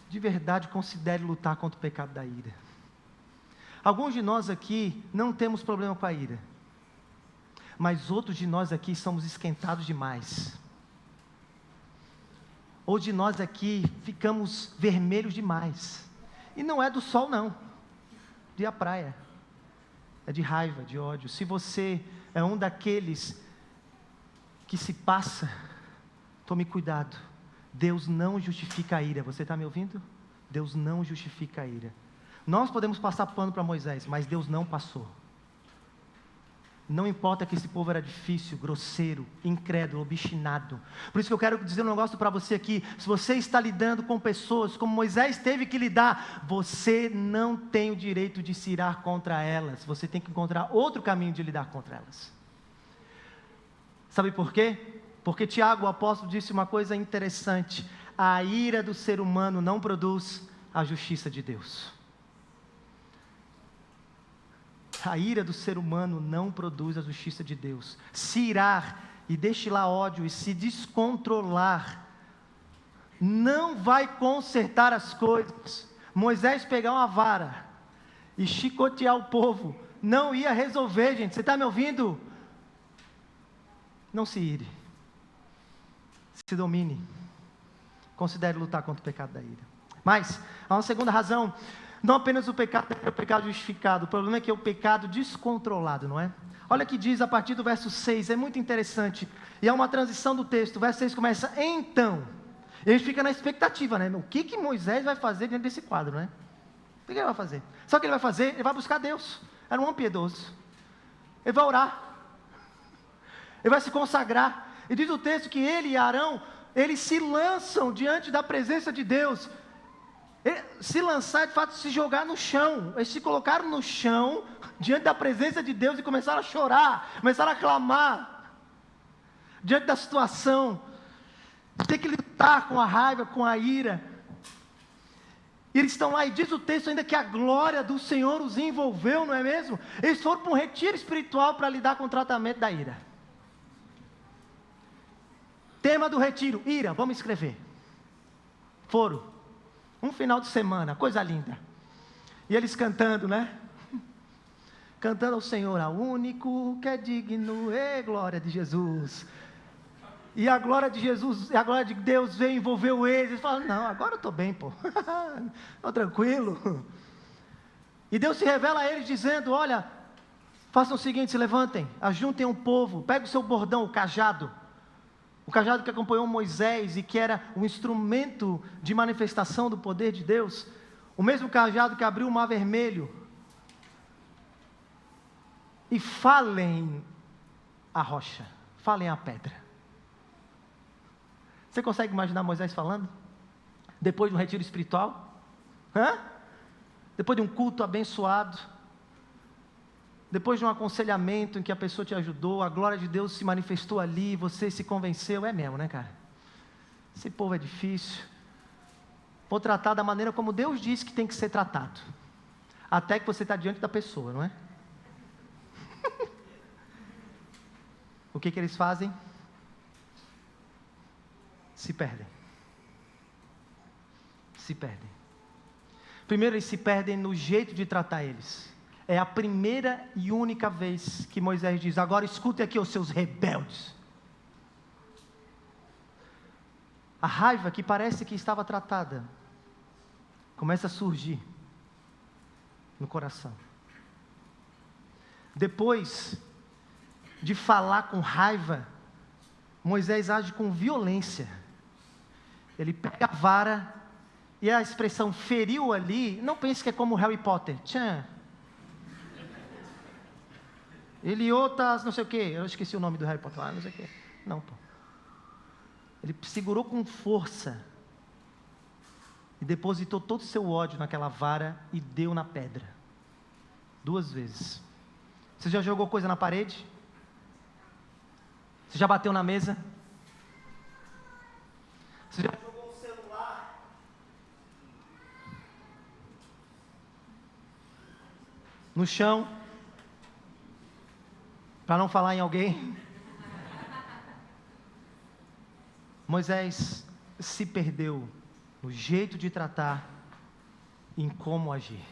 de verdade considere lutar contra o pecado da ira. Alguns de nós aqui não temos problema com a ira, mas outros de nós aqui somos esquentados demais. Ou de nós aqui ficamos vermelhos demais. E não é do sol não, de a praia, é de raiva, de ódio. Se você é um daqueles que se passa, tome cuidado. Deus não justifica a ira. Você está me ouvindo? Deus não justifica a ira. Nós podemos passar pano para Moisés, mas Deus não passou. Não importa que esse povo era difícil, grosseiro, incrédulo, obstinado. Por isso que eu quero dizer um negócio para você aqui. Se você está lidando com pessoas como Moisés teve que lidar, você não tem o direito de se irar contra elas. Você tem que encontrar outro caminho de lidar contra elas. Sabe por quê? Porque Tiago, o apóstolo, disse uma coisa interessante: a ira do ser humano não produz a justiça de Deus. A ira do ser humano não produz a justiça de Deus. Se irar e destilar ódio e se descontrolar, não vai consertar as coisas. Moisés pegar uma vara e chicotear o povo não ia resolver, gente. Você está me ouvindo? Não se ire. Se domine. Considere lutar contra o pecado da ira. Mas, há uma segunda razão. Não apenas o pecado é o pecado justificado. O problema é que é o pecado descontrolado, não é? Olha o que diz a partir do verso 6. É muito interessante. E é uma transição do texto. O verso 6 começa: então. E a gente fica na expectativa, né? O que Moisés vai fazer diante desse quadro, né? O que ele vai fazer? Sabe o que ele vai fazer? Ele vai buscar Deus. Era um homem piedoso. Ele vai orar. Ele vai se consagrar. E diz o texto que ele e Arão, eles se lançam diante da presença de Deus. Se lançar, de fato, se jogar no chão. Eles se colocaram no chão, diante da presença de Deus, e começaram a chorar, começaram a clamar, diante da situação, de ter que lutar com a raiva, com a ira. E eles estão lá, e diz o texto ainda que a glória do Senhor os envolveu, não é mesmo? Eles foram para um retiro espiritual para lidar com o tratamento da ira. Tema do retiro, ira, vamos escrever. Foram. Um final de semana, coisa linda. E eles cantando, né? Cantando ao Senhor, ao único que é digno, glória de Jesus. E a glória de Jesus, a glória de Deus veio e envolveu eles. Eles falaram, não, agora eu estou bem, pô. Estou tranquilo. E Deus se revela a eles dizendo, olha, façam o seguinte, se levantem, ajuntem um povo, pegue o seu bordão, o cajado que acompanhou Moisés e que era um instrumento de manifestação do poder de Deus, o mesmo cajado que abriu o mar vermelho, e falem a rocha, falem a pedra. Você consegue imaginar Moisés falando? Depois de um retiro espiritual? Depois de um culto abençoado? Depois de um aconselhamento em que a pessoa te ajudou, a glória de Deus se manifestou ali, você se convenceu, é mesmo, né, cara? Esse povo é difícil. Vou tratar da maneira como Deus disse que tem que ser tratado. Até que você está diante da pessoa, não é? O que eles fazem? Se perdem. Se perdem. Primeiro, eles se perdem no jeito de tratar eles. É a primeira e única vez que Moisés diz, agora escutem aqui os seus rebeldes. A raiva que parece que estava tratada, começa a surgir no coração. Depois de falar com raiva, Moisés age com violência. Ele pega a vara, e a expressão feriu ali, não pense que é como Harry Potter. Tchan. Eliotas, não sei o que, eu esqueci o nome do Harry Potter lá, não sei o que. Não, pô. Ele segurou com força e depositou todo o seu ódio naquela vara e deu na pedra. 2 vezes. Você já jogou coisa na parede? Você já bateu na mesa? Você já jogou um celular? No chão? Para não falar em alguém? Moisés se perdeu no jeito de tratar, em como agir.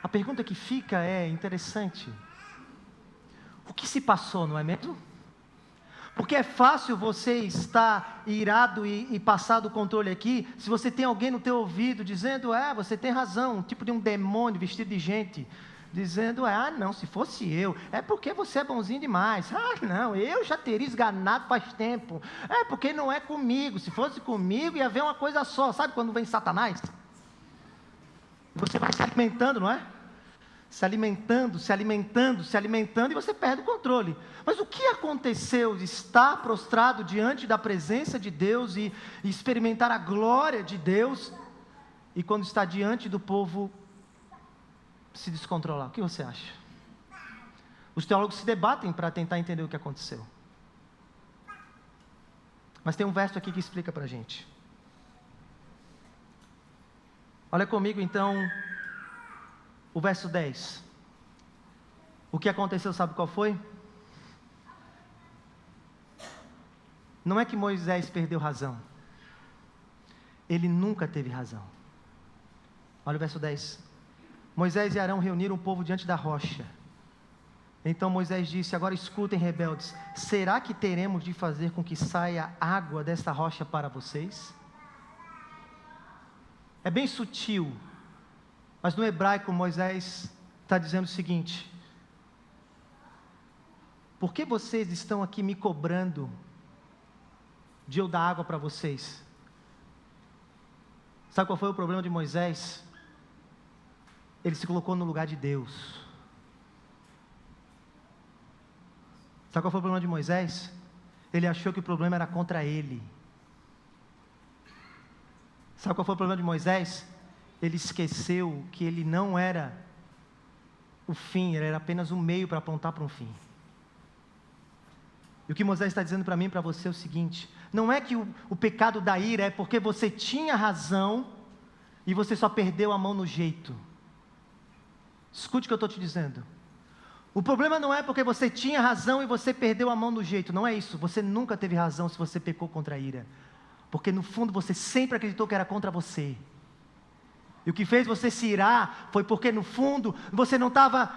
A pergunta que fica é interessante. O que se passou, não é mesmo? Porque é fácil você estar irado e passar do controle aqui, se você tem alguém no teu ouvido dizendo, você tem razão, um tipo de um demônio vestido de gente, dizendo, não, se fosse eu, é porque você é bonzinho demais, não, eu já teria esganado faz tempo, é porque não é comigo, se fosse comigo ia haver uma coisa só, sabe quando vem Satanás? Você vai se alimentando, não é? Se alimentando, e você perde o controle. Mas o que aconteceu de estar prostrado diante da presença de Deus e experimentar a glória de Deus, e quando está diante do povo, se descontrolar? O que você acha? Os teólogos se debatem para tentar entender o que aconteceu. Mas tem um verso aqui que explica para a gente. Olha comigo então, o verso 10. O que aconteceu, sabe qual foi? Não é que Moisés perdeu razão. Ele nunca teve razão. Olha o verso 10. Moisés e Arão reuniram o povo diante da rocha. Então Moisés disse, agora escutem, rebeldes, será que teremos de fazer com que saia água desta rocha para vocês? É bem sutil, mas no hebraico Moisés está dizendo o seguinte, por que vocês estão aqui me cobrando de eu dar água para vocês? Sabe qual foi o problema de Moisés? Ele se colocou no lugar de Deus. Sabe qual foi o problema de Moisés? Ele achou que o problema era contra ele. Sabe qual foi o problema de Moisés? Ele esqueceu que ele não era o fim, ele era apenas um meio para apontar para um fim. E o que Moisés está dizendo para mim e para você é o seguinte: não é que o pecado da ira é porque você tinha razão e você só perdeu a mão no jeito. Escute o que eu estou te dizendo. O problema não é porque você tinha razão e você perdeu a mão no jeito, não é isso. Você nunca teve razão se você pecou contra a ira, porque no fundo você sempre acreditou que era contra você. E o que fez você se irar foi porque no fundo você não estava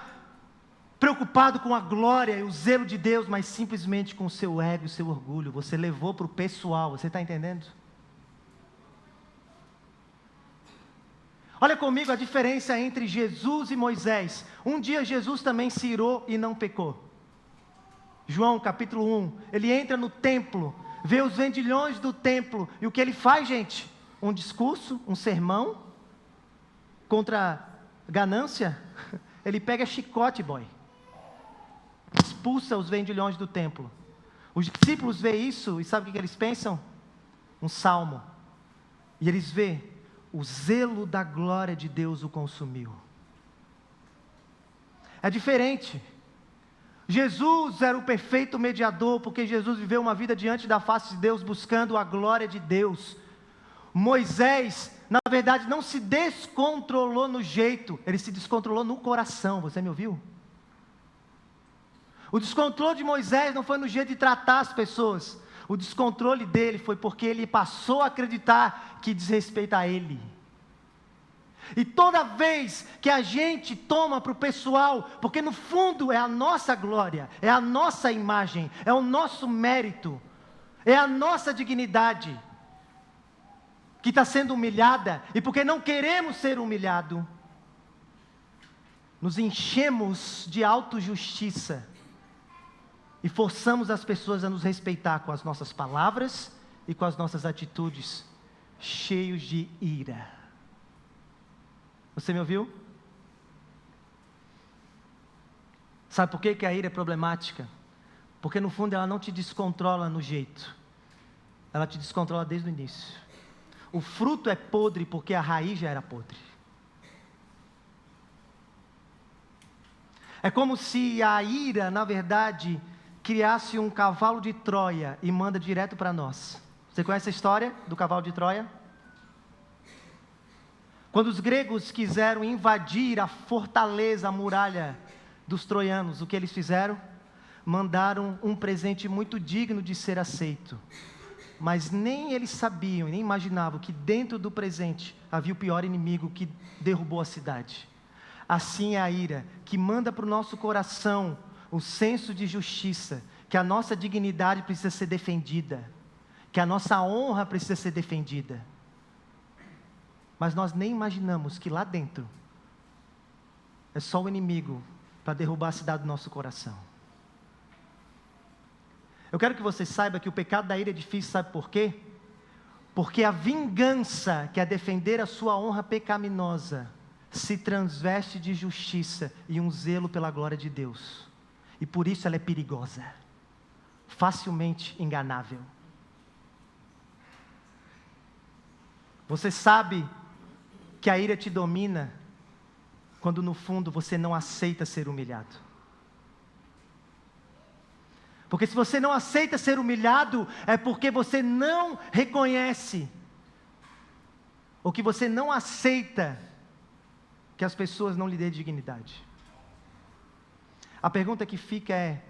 preocupado com a glória e o zelo de Deus, mas simplesmente com o seu ego e o seu orgulho. Você levou para o pessoal, você está entendendo? Olha comigo a diferença entre Jesus e Moisés. Um dia Jesus também se irou e não pecou. João capítulo 1, ele entra no templo, vê os vendilhões do templo, e o que ele faz, gente? Um discurso, um sermão contra a ganância. Ele pega chicote, boy, expulsa os vendilhões do templo. Os discípulos veem isso e sabe o que eles pensam? Um salmo. E eles veem: o zelo da glória de Deus o consumiu. É diferente. Jesus era o perfeito mediador, porque Jesus viveu uma vida diante da face de Deus, buscando a glória de Deus. Moisés, na verdade, não se descontrolou no jeito, ele se descontrolou no coração. Você me ouviu? O descontrole de Moisés não foi no jeito de tratar as pessoas. O descontrole dele foi porque ele passou a acreditar que diz respeito a ele. E toda vez que a gente toma para o pessoal, porque no fundo é a nossa glória, é a nossa imagem, é o nosso mérito, é a nossa dignidade que está sendo humilhada, e porque não queremos ser humilhados, nos enchemos de autojustiça e forçamos as pessoas a nos respeitar com as nossas palavras e com as nossas atitudes, cheios de ira. Você me ouviu? Sabe por que a ira é problemática? Porque no fundo ela não te descontrola no jeito, ela te descontrola desde o início. O fruto é podre porque a raiz já era podre. É como se a ira, na verdade, criasse um cavalo de Troia e manda direto para nós. Você conhece a história do cavalo de Troia? Quando os gregos quiseram invadir a fortaleza, a muralha dos troianos, o que eles fizeram? Mandaram um presente muito digno de ser aceito. Mas nem eles sabiam, nem imaginavam que dentro do presente havia o pior inimigo que derrubou a cidade. Assim é a ira, que manda para o nosso coração o senso de justiça, que a nossa dignidade precisa ser defendida, que a nossa honra precisa ser defendida. Mas nós nem imaginamos que lá dentro é só o inimigo para derrubar a cidade do nosso coração. Eu quero que você saiba que o pecado da ira é difícil, sabe por quê? Porque a vingança, que é defender a sua honra pecaminosa, se transveste de justiça e um zelo pela glória de Deus. E por isso ela é perigosa, facilmente enganável. Você sabe que a ira te domina quando no fundo você não aceita ser humilhado. Porque se você não aceita ser humilhado, é porque você não reconhece, ou que você não aceita que as pessoas não lhe dêem dignidade. A pergunta que fica é: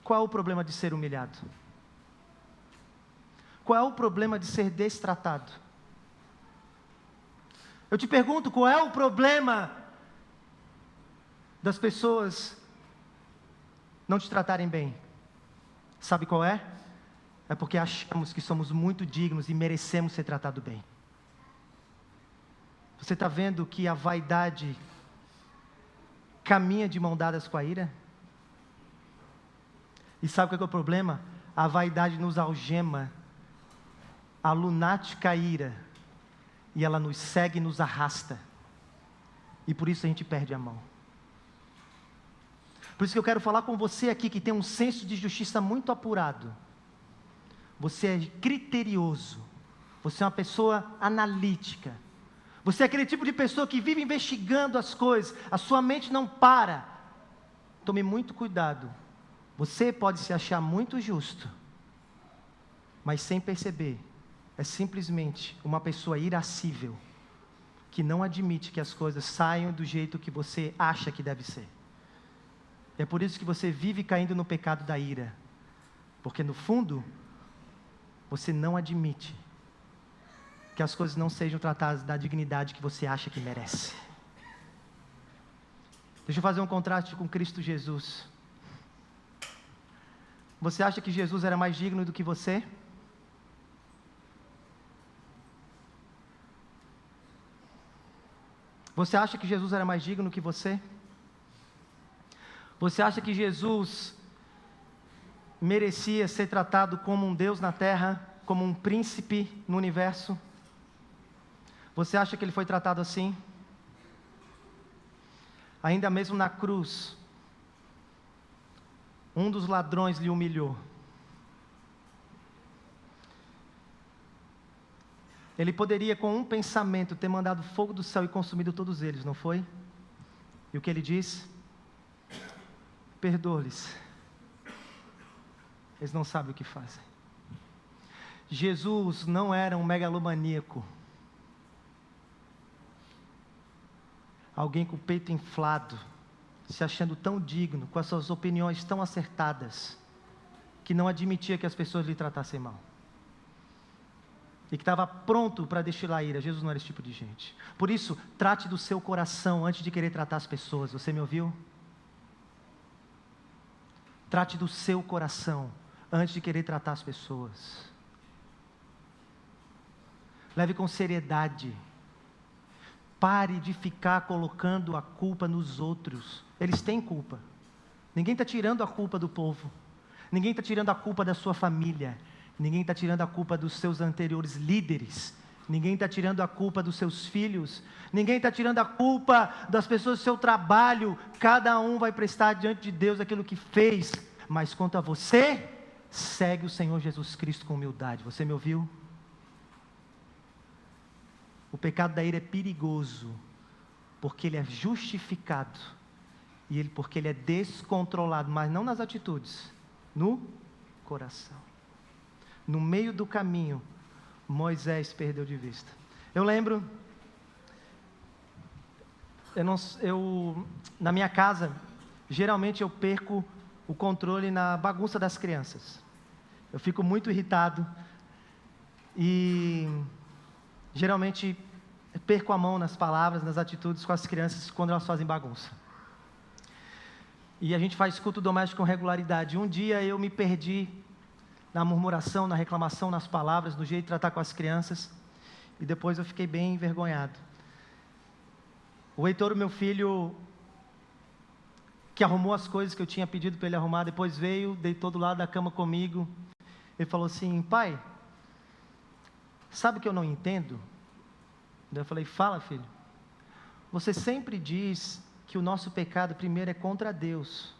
qual é o problema de ser humilhado? Qual é o problema de ser destratado? Eu te pergunto, qual é o problema das pessoas não te tratarem bem? Sabe qual é? É porque achamos que somos muito dignos e merecemos ser tratados bem. Você está vendo que a vaidade caminha de mão dadas com a ira? E sabe qual é o problema? A vaidade nos algema, a lunática ira, e ela nos segue e nos arrasta, e por isso a gente perde a mão. Por isso que eu quero falar com você aqui, que tem um senso de justiça muito apurado. Você é criterioso, Você é uma pessoa analítica. Você é aquele tipo de pessoa que vive investigando as coisas. A sua mente não para. Tome muito cuidado. Você pode se achar muito justo, mas sem perceber, é simplesmente uma pessoa irascível, que não admite que as coisas saiam do jeito que você acha que deve ser. É por isso que você vive caindo no pecado da ira, porque no fundo, você não admite que as coisas não sejam tratadas da dignidade que você acha que merece. Deixa eu fazer um contraste com Cristo Jesus. Você acha que Jesus era mais digno do que você? Você acha que Jesus era mais digno que você? Você acha que Jesus merecia ser tratado como um Deus na terra, como um príncipe no universo? Você acha que ele foi tratado assim? Ainda mesmo na cruz, um dos ladrões lhe humilhou. Ele poderia, com um pensamento, ter mandado fogo do céu e consumido todos eles, não foi? E o que ele diz? Perdoa-lhes. Eles não sabem o que fazem. Jesus não era um megalomaníaco. Alguém com o peito inflado, se achando tão digno, com as suas opiniões tão acertadas, que não admitia que as pessoas lhe tratassem mal. E que estava pronto para destilar ira. Jesus não era esse tipo de gente. Por isso, trate do seu coração antes de querer tratar as pessoas. Você me ouviu? Trate do seu coração antes de querer tratar as pessoas. Leve com seriedade. Pare de ficar colocando a culpa nos outros. Eles têm culpa. Ninguém está tirando a culpa do povo. Ninguém está tirando a culpa da sua família. Ninguém está tirando a culpa dos seus anteriores líderes. Ninguém está tirando a culpa dos seus filhos. Ninguém está tirando a culpa das pessoas do seu trabalho. Cada um vai prestar diante de Deus aquilo que fez. Mas quanto a você, segue o Senhor Jesus Cristo com humildade. Você me ouviu? O pecado da ira é perigoso, porque ele é justificado, porque ele é descontrolado, mas não nas atitudes, no coração. No meio do caminho, Moisés perdeu de vista. Eu lembro, na minha casa, geralmente eu perco o controle na bagunça das crianças. Eu fico muito irritado e geralmente perco a mão nas palavras, nas atitudes com as crianças quando elas fazem bagunça. E a gente faz culto doméstico com regularidade. Um dia eu me perdi na murmuração, na reclamação, nas palavras, no jeito de tratar com as crianças. E depois eu fiquei bem envergonhado. O Heitor, o meu filho, que arrumou as coisas que eu tinha pedido para ele arrumar, depois veio, deitou do lado da cama comigo. Ele falou assim: pai, sabe o que eu não entendo? Eu falei: fala, filho. Você sempre diz que o nosso pecado primeiro é contra Deus.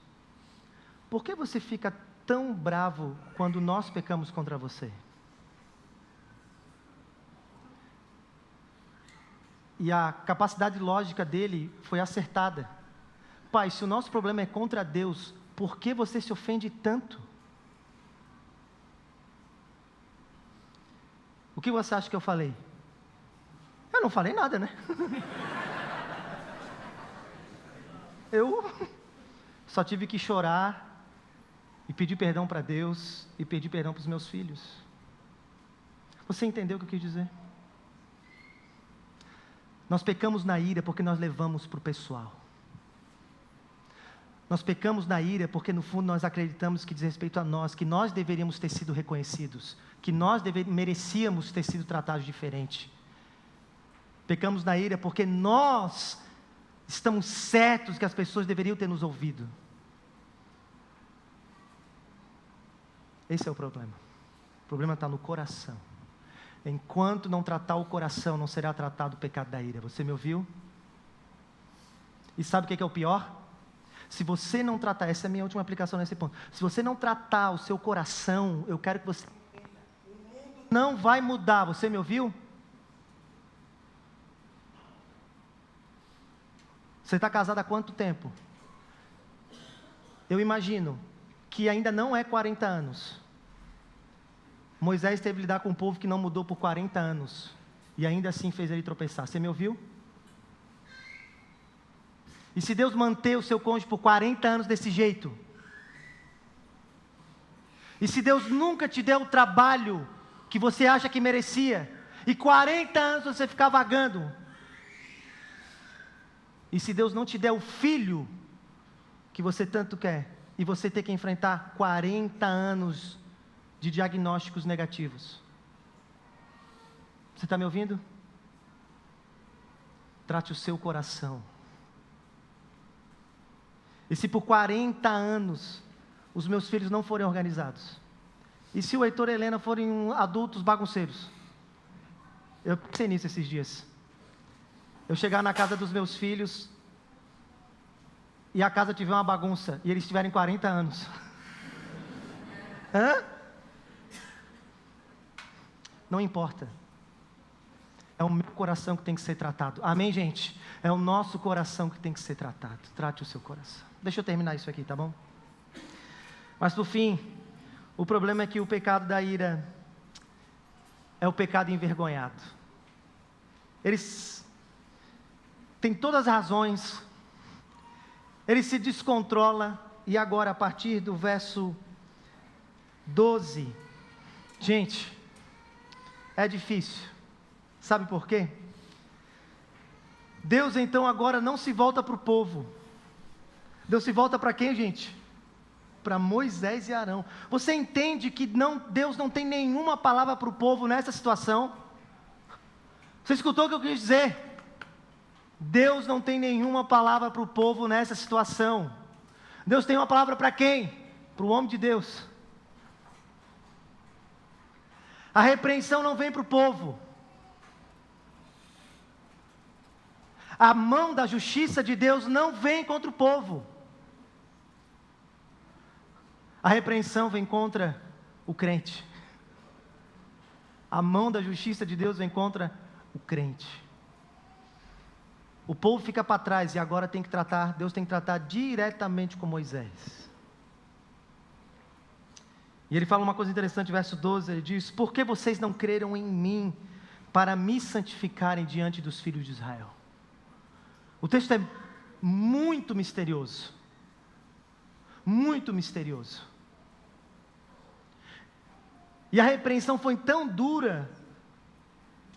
Por que você fica tão bravo quando nós pecamos contra você? E a capacidade lógica dele foi acertada. Pai, se o nosso problema é contra Deus, por que você se ofende tanto? O que você acha que eu falei? Eu não falei nada, né? Eu só tive que chorar e pedir perdão para Deus e pedir perdão para os meus filhos. Você entendeu o que eu quis dizer? Nós pecamos na ira porque nós levamos para o pessoal. Nós pecamos na ira porque no fundo nós acreditamos que diz respeito a nós, que nós deveríamos ter sido reconhecidos, que nós merecíamos ter sido tratados diferente. Pecamos na ira porque nós estamos certos que as pessoas deveriam ter nos ouvido. Esse é o problema. O problema está no coração. Enquanto não tratar o coração, não será tratado o pecado da ira. Você me ouviu? E sabe o que é o pior? Se você não tratar, essa é a minha última aplicação nesse ponto. Se você não tratar o seu coração, eu quero que você entenda, o mundo não vai mudar. Você me ouviu? Você está casado há quanto tempo? Eu imagino que ainda não é 40 anos. Moisés teve que lidar com um povo que não mudou por 40 anos. E ainda assim fez ele tropeçar. Você me ouviu? E se Deus manter o seu cônjuge por 40 anos desse jeito? E se Deus nunca te deu o trabalho que você acha que merecia? E 40 anos você ficar vagando? E se Deus não te der o filho que você tanto quer? E você ter que enfrentar 40 anos de diagnósticos negativos? Você está me ouvindo? Trate o seu coração. E se por 40 anos os meus filhos não forem organizados? E se o Heitor e a Helena forem adultos bagunceiros? Eu pensei nisso esses dias. Eu chegar na casa dos meus filhos e a casa tiver uma bagunça e eles tiverem 40 anos. Hã? Não importa. É o meu coração que tem que ser tratado. Amém, gente? É o nosso coração que tem que ser tratado. Trate o seu coração. Deixa eu terminar isso aqui, tá bom? Mas por fim, o problema é que o pecado da ira é o pecado envergonhado. Eles têm todas as razões, ele se descontrola, e agora a partir do verso 12, gente, é difícil, sabe por quê? Deus então agora não se volta para o povo, Deus se volta para quem, gente? Para Moisés e Arão. Você entende que Deus não tem nenhuma palavra para o povo nessa situação? Você escutou o que eu quis dizer? Deus não tem nenhuma palavra para o povo nessa situação. Deus tem uma palavra para quem? Para o homem de Deus. A repreensão não vem para o povo. A mão da justiça de Deus não vem contra o povo. A repreensão vem contra o crente. A mão da justiça de Deus vem contra o crente. O povo fica para trás e agora Deus tem que tratar diretamente com Moisés. E ele fala uma coisa interessante, verso 12, ele diz: por que vocês não creram em mim para me santificarem diante dos filhos de Israel? O texto é muito misterioso. Muito misterioso. E a repreensão foi tão dura,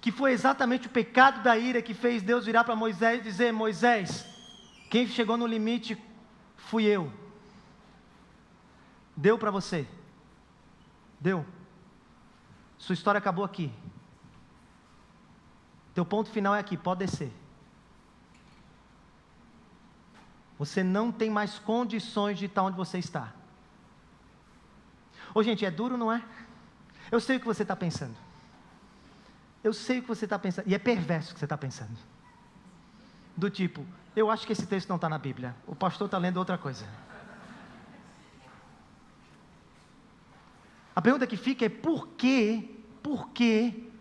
que foi exatamente o pecado da ira que fez Deus virar para Moisés e dizer: Moisés, quem chegou no limite fui eu. Deu para você. Deu. Sua história acabou aqui. Teu ponto final é aqui, pode descer. Você não tem mais condições de estar onde você está. Ô gente, é duro, não é? Eu sei o que você está pensando. Eu sei o que você está pensando. E é perverso o que você está pensando. Do tipo, eu acho que esse texto não está na Bíblia. O pastor está lendo outra coisa. A pergunta que fica é por que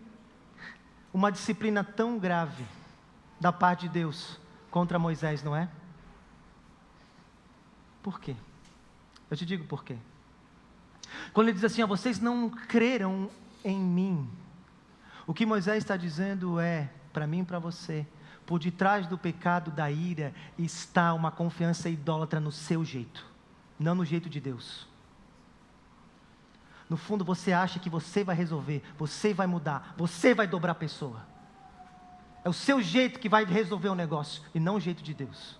uma disciplina tão grave da parte de Deus contra Moisés, não é? Por quê? Eu te digo por quê. Quando ele diz assim: vocês não creram em mim. O que Moisés está dizendo é, para mim e para você, por detrás do pecado da ira está uma confiança idólatra no seu jeito, não no jeito de Deus. No fundo você acha que você vai resolver, você vai mudar, você vai dobrar a pessoa. É o seu jeito que vai resolver o negócio, e não o jeito de Deus.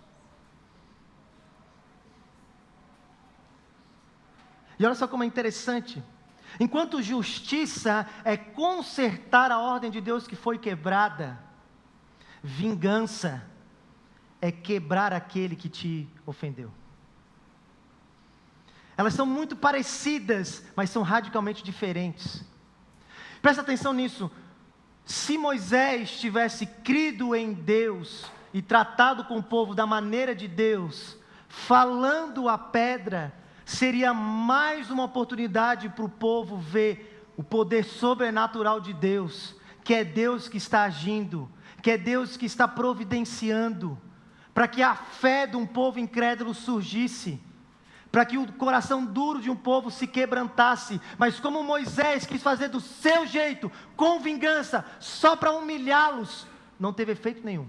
E olha só como é interessante. Enquanto justiça é consertar a ordem de Deus que foi quebrada, vingança é quebrar aquele que te ofendeu. Elas são muito parecidas, mas são radicalmente diferentes. Presta atenção nisso. Se Moisés tivesse crido em Deus e tratado com o povo da maneira de Deus, falando a pedra, seria mais uma oportunidade para o povo ver o poder sobrenatural de Deus, que é Deus que está agindo, que é Deus que está providenciando, para que a fé de um povo incrédulo surgisse, para que o coração duro de um povo se quebrantasse, mas como Moisés quis fazer do seu jeito, com vingança, só para humilhá-los, não teve efeito nenhum.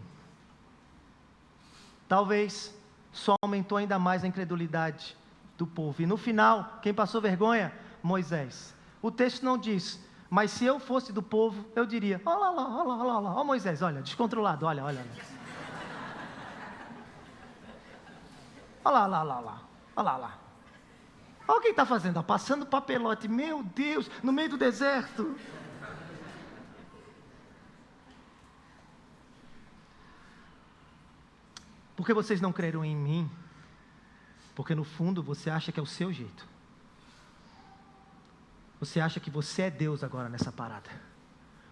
Talvez só aumentou ainda mais a incredulidade do povo, e no final, quem passou vergonha? Moisés. O texto não diz, mas se eu fosse do povo, eu diria, olha lá, ó Moisés, olha, descontrolado, olha. Olha lá. Olha o que está fazendo, passando papelote, meu Deus, no meio do deserto. Por que vocês não creram em mim? Porque no fundo você acha que é o seu jeito. Você acha que você é Deus agora nessa parada.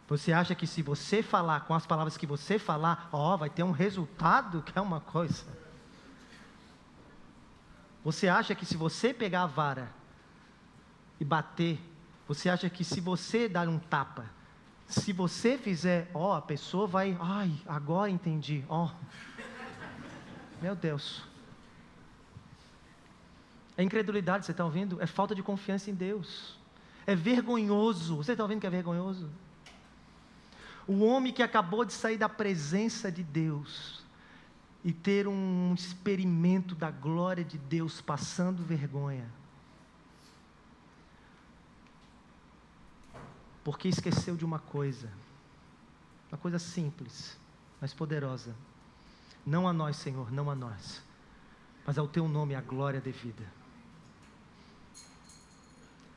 Você acha que se você falar com as palavras que você falar, vai ter um resultado que é uma coisa. Você acha que se você pegar a vara e bater, você acha que se você dar um tapa, se você fizer, a pessoa vai, agora entendi, meu Deus. É incredulidade, você está ouvindo? É falta de confiança em Deus. É vergonhoso, você está ouvindo que é vergonhoso? O homem que acabou de sair da presença de Deus e ter um experimento da glória de Deus passando vergonha, porque esqueceu de uma coisa simples, mas poderosa. Não a nós, Senhor, não a nós, mas ao teu nome a glória devida.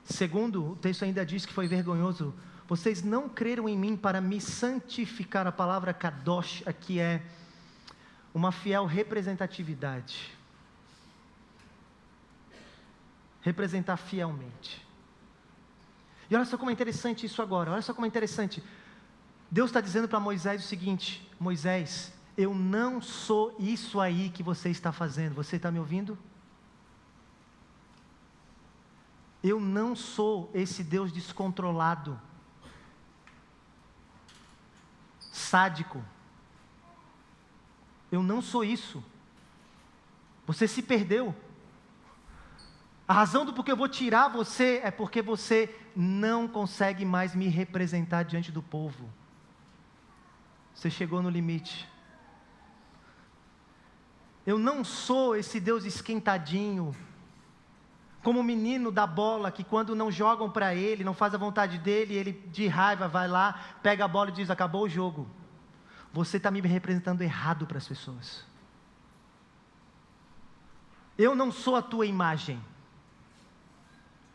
Segundo, o texto ainda diz que foi vergonhoso, vocês não creram em mim para me santificar. A palavra kadosh aqui é uma fiel representatividade. Representar fielmente. E olha só como é interessante isso agora, olha só como é interessante. Deus está dizendo para Moisés o seguinte: Moisés, eu não sou isso aí que você está fazendo, você está me ouvindo? Eu não sou esse Deus descontrolado, sádico. Eu não sou isso. Você se perdeu. A razão do porquê eu vou tirar você é porque você não consegue mais me representar diante do povo. Você chegou no limite. Eu não sou esse Deus esquentadinho, como o menino da bola, que quando não jogam para ele, não faz a vontade dele, ele de raiva vai lá, pega a bola e diz, acabou o jogo. Você está me representando errado para as pessoas. Eu não sou a tua imagem.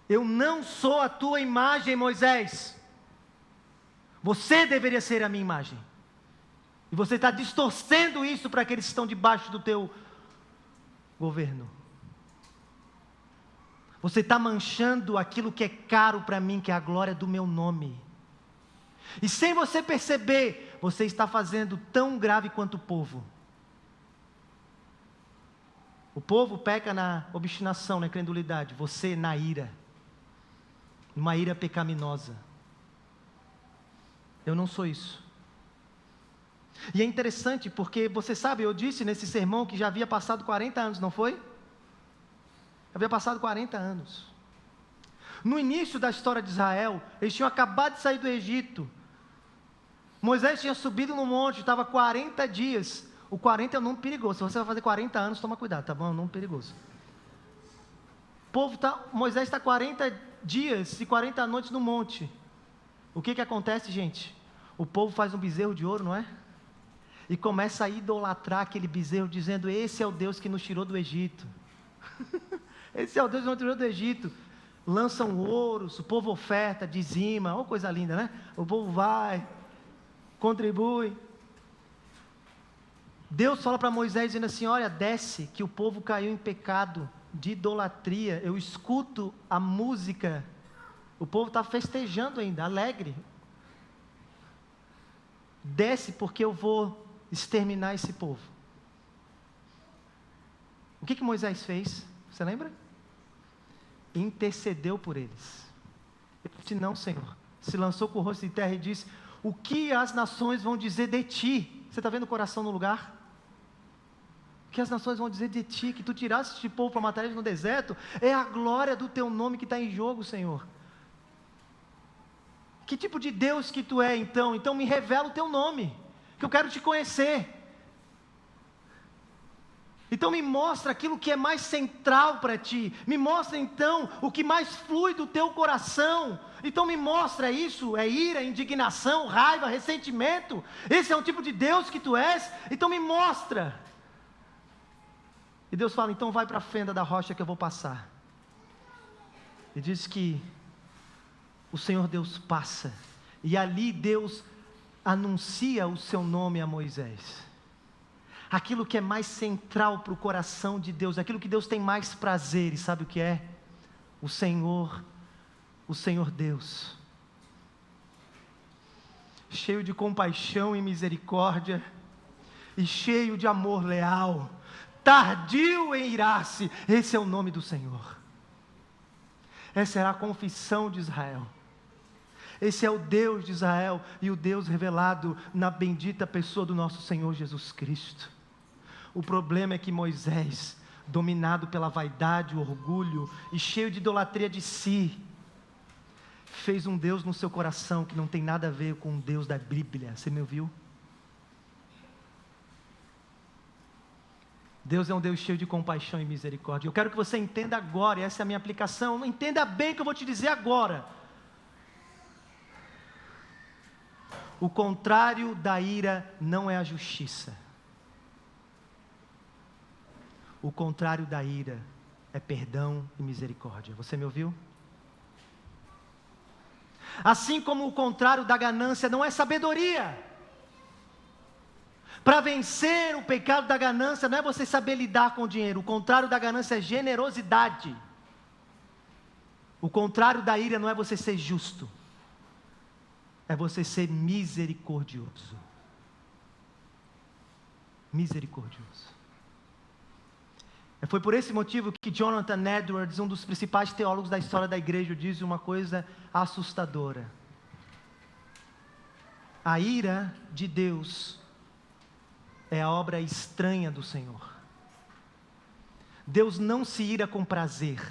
Eu não sou a tua imagem, Moisés. Você deveria ser a minha imagem. E você está distorcendo isso para aqueles que estão debaixo do teu governo. Você está manchando aquilo que é caro para mim, que é a glória do meu nome. E sem você perceber, você está fazendo tão grave quanto o povo. O povo peca na obstinação, na incredulidade. Você na ira. Numa ira pecaminosa. Eu não sou isso. E é interessante porque, você sabe, eu disse nesse sermão que já havia passado 40 anos, não foi? Havia passado 40 anos. No início da história de Israel, eles tinham acabado de sair do Egito. Moisés tinha subido no monte, estava 40 dias. O 40 é um número perigoso. Se você vai fazer 40 anos, toma cuidado, tá bom? É um número perigoso. Moisés está 40 dias e 40 noites no monte. O que acontece, gente? O povo faz um bezerro de ouro, não é? E começa a idolatrar aquele bezerro, dizendo, esse é o Deus que nos tirou do Egito. Esse é o Deus que nos tirou do Egito. Lançam ouros, o povo oferta, dizima, oh, coisa linda, né? O povo vai, contribui. Deus fala para Moisés dizendo assim, olha, desce, que o povo caiu em pecado de idolatria. Eu escuto a música, o povo está festejando ainda, alegre. Desce porque eu vou exterminar esse povo. O que Moisés fez? Você lembra? Intercedeu por eles. Ele disse: não, Senhor. Se lançou com o rosto em terra e disse: o que as nações vão dizer de ti? Você está vendo o coração no lugar? O que as nações vão dizer de ti? Que tu tiraste este povo para matar eles no deserto? É a glória do teu nome que está em jogo, Senhor. Que tipo de Deus que tu é então? Então me revela o teu nome, que eu quero te conhecer. Então me mostra aquilo que é mais central para ti. Me mostra então o que mais flui do teu coração. Então me mostra isso, é ira, indignação, raiva, ressentimento. Esse é um tipo de Deus que tu és? Então me mostra. E Deus fala: então vai para a fenda da rocha que eu vou passar. E diz que o Senhor Deus passa, e ali Deus anuncia o seu nome a Moisés. Aquilo que é mais central para o coração de Deus, aquilo que Deus tem mais prazer, e sabe o que é? O Senhor Deus, cheio de compaixão e misericórdia, e cheio de amor leal, tardio em irar-se. Esse é o nome do Senhor. Essa era a confissão de Israel. Esse é o Deus de Israel e o Deus revelado na bendita pessoa do nosso Senhor Jesus Cristo. O problema é que Moisés, dominado pela vaidade, o orgulho e cheio de idolatria de si, fez um Deus no seu coração que não tem nada a ver com o Deus da Bíblia. Você me ouviu? Deus é um Deus cheio de compaixão e misericórdia. Eu quero que você entenda agora, e essa é a minha aplicação. Entenda bem o que eu vou te dizer agora. O contrário da ira não é a justiça. O contrário da ira é perdão e misericórdia. Você me ouviu? Assim como o contrário da ganância não é sabedoria. Para vencer o pecado da ganância não é você saber lidar com o dinheiro. O contrário da ganância é generosidade. O contrário da ira não é você ser justo. É você ser misericordioso. Misericordioso. Foi por esse motivo que Jonathan Edwards, um dos principais teólogos da história da igreja, diz uma coisa assustadora. A ira de Deus é a obra estranha do Senhor. Deus não se ira com prazer.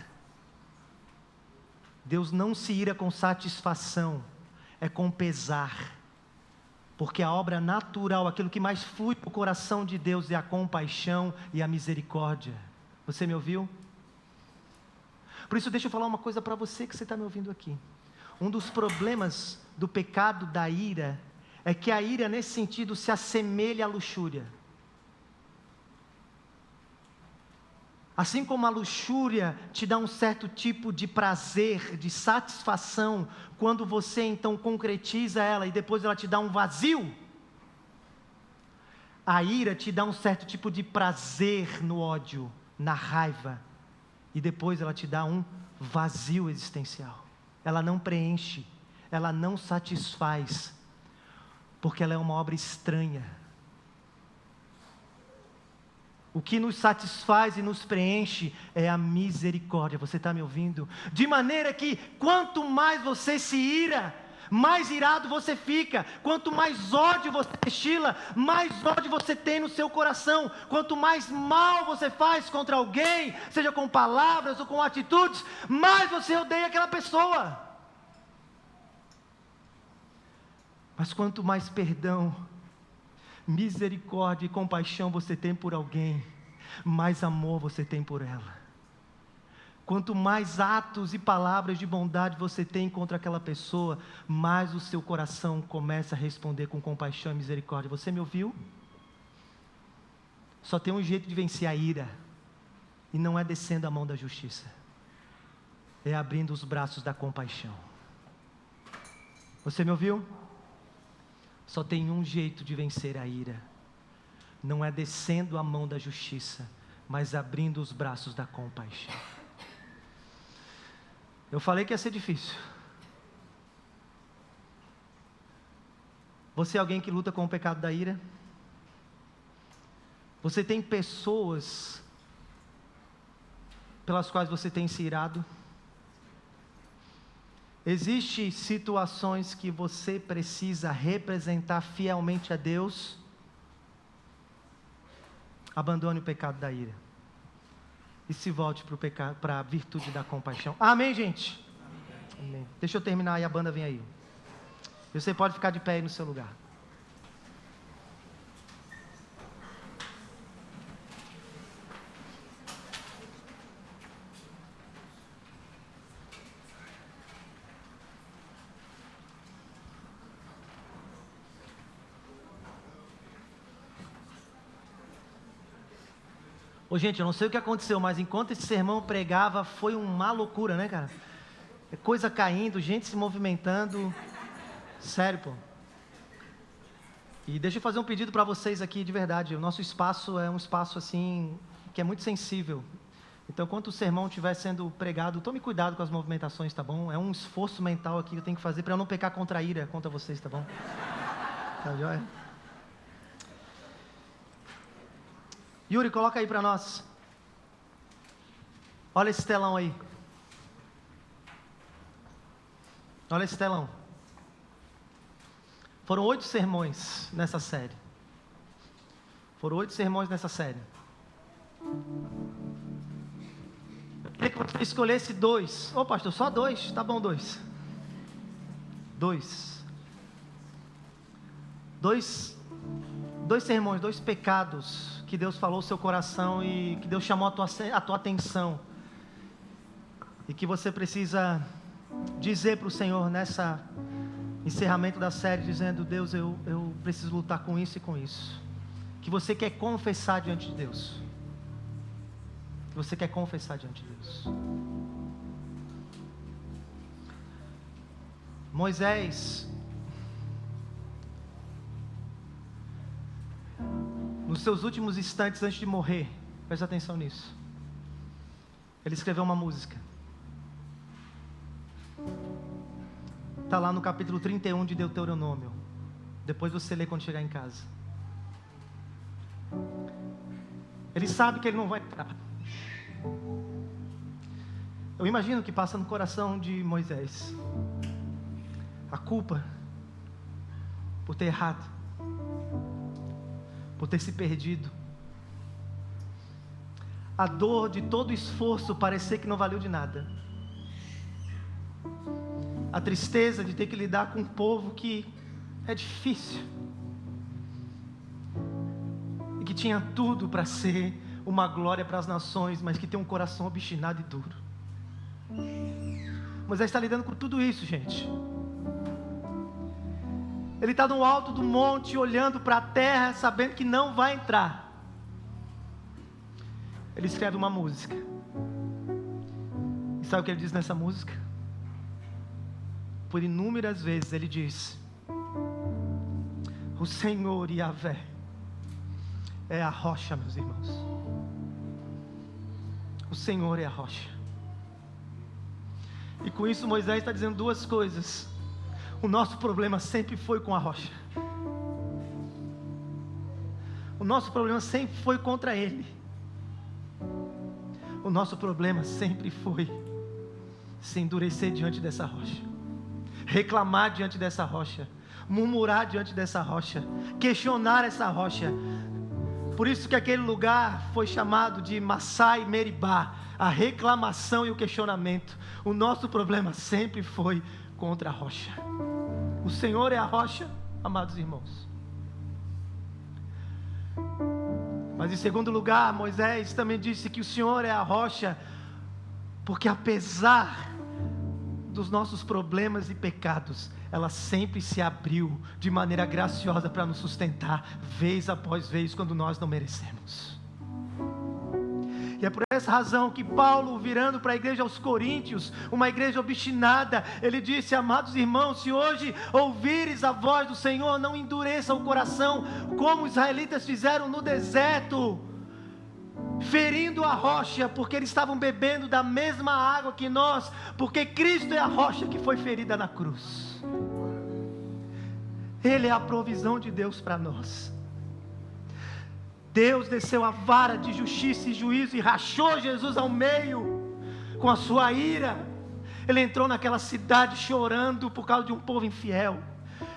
Deus não se ira com satisfação. É com pesar. Porque a obra natural, aquilo que mais flui para o coração de Deus é a compaixão e a misericórdia. Você me ouviu? Por isso deixa eu falar uma coisa para você que você está me ouvindo aqui. Um dos problemas do pecado da ira é que a ira nesse sentido se assemelha à luxúria. Assim como a luxúria te dá um certo tipo de prazer, de satisfação, quando você então concretiza ela e depois ela te dá um vazio, a ira te dá um certo tipo de prazer no ódio, na raiva, e depois ela te dá um vazio existencial. Ela não preenche, ela não satisfaz, porque ela é uma obra estranha. O que nos satisfaz e nos preenche é a misericórdia. Você está me ouvindo? De maneira que quanto mais você se ira, mais irado você fica. Quanto mais ódio você destila, mais ódio você tem no seu coração. Quanto mais mal você faz contra alguém, seja com palavras ou com atitudes, mais você odeia aquela pessoa. Mas quanto mais perdão, misericórdia e compaixão você tem por alguém, mais amor você tem por ela. Quanto mais atos e palavras de bondade você tem contra aquela pessoa, mais o seu coração começa a responder com compaixão e misericórdia. Você me ouviu? Só tem um jeito de vencer a ira, e não é descendo a mão da justiça, é abrindo os braços da compaixão. Você me ouviu? Só tem um jeito de vencer a ira. Não é descendo a mão da justiça, mas abrindo os braços da compaixão. Eu falei que ia ser difícil. Você é alguém que luta com o pecado da ira? Você tem pessoas pelas quais você tem se irado? Existem situações que você precisa representar fielmente a Deus. Abandone o pecado da ira. E se volte para a virtude da compaixão. Amém, gente? Amém. Deixa eu terminar e a banda vem aí. E você pode ficar de pé aí no seu lugar. Ô, gente, eu não sei o que aconteceu, mas enquanto esse sermão pregava, foi uma loucura, né, cara? Coisa caindo, gente se movimentando. Sério, pô. E deixa eu fazer um pedido para vocês aqui, de verdade. O nosso espaço é um espaço, assim, que é muito sensível. Então, enquanto o sermão estiver sendo pregado, tome cuidado com as movimentações, tá bom? É um esforço mental aqui que eu tenho que fazer para eu não pecar contra a ira, contra vocês, tá bom? Tá joia? Yuri, coloca aí para nós. Olha esse telão aí. Olha esse telão. Foram 8 sermões nessa série. Eu queria que você escolhesse 2. Ô, pastor, só 2? Tá bom, 2. 2 sermões, 2 pecados que Deus falou no seu coração e que Deus chamou a tua atenção. E que você precisa dizer para o Senhor nessa encerramento da série, dizendo: Deus, eu preciso lutar com isso e com isso. Que você quer confessar diante de Deus. Moisés, nos seus últimos instantes antes de morrer, preste atenção nisso, ele escreveu uma música. Está lá no capítulo 31 de Deuteronômio. Depois você lê quando chegar em casa. Ele sabe que ele não vai entrar. Eu imagino que passa no coração de Moisés a culpa por ter errado, por ter se perdido, a dor de todo o esforço parecer que não valeu de nada, a tristeza de ter que lidar com um povo que é difícil e que tinha tudo para ser uma glória para as nações, mas que tem um coração obstinado e duro. Moisés está lidando com tudo isso, gente. Ele está no alto do monte, olhando para a terra, sabendo que não vai entrar. Ele escreve uma música. E sabe o que ele diz nessa música? Por inúmeras vezes ele diz: o Senhor Yahvé é a rocha, meus irmãos. O Senhor é a rocha. E com isso Moisés está dizendo 2 coisas. O nosso problema sempre foi com a rocha. O nosso problema sempre foi contra ele. O nosso problema sempre foi se endurecer diante dessa rocha, reclamar diante dessa rocha, murmurar diante dessa rocha, questionar essa rocha. Por isso que aquele lugar foi chamado de Massá e Meribá, a reclamação e o questionamento. O nosso problema sempre foi contra a rocha. O Senhor é a rocha, amados irmãos. Mas em segundo lugar, Moisés também disse que o Senhor é a rocha, porque apesar dos nossos problemas e pecados, ela sempre se abriu de maneira graciosa para nos sustentar, vez após vez, quando nós não merecemos. E é por essa razão que Paulo, virando para a igreja aos Coríntios, uma igreja obstinada, ele disse: amados irmãos, se hoje ouvires a voz do Senhor, não endureça o coração, como os israelitas fizeram no deserto, ferindo a rocha, porque eles estavam bebendo da mesma água que nós, porque Cristo é a rocha que foi ferida na cruz. Ele é a provisão de Deus para nós. Deus desceu a vara de justiça e juízo e rachou Jesus ao meio com a sua ira. Ele entrou naquela cidade chorando por causa de um povo infiel.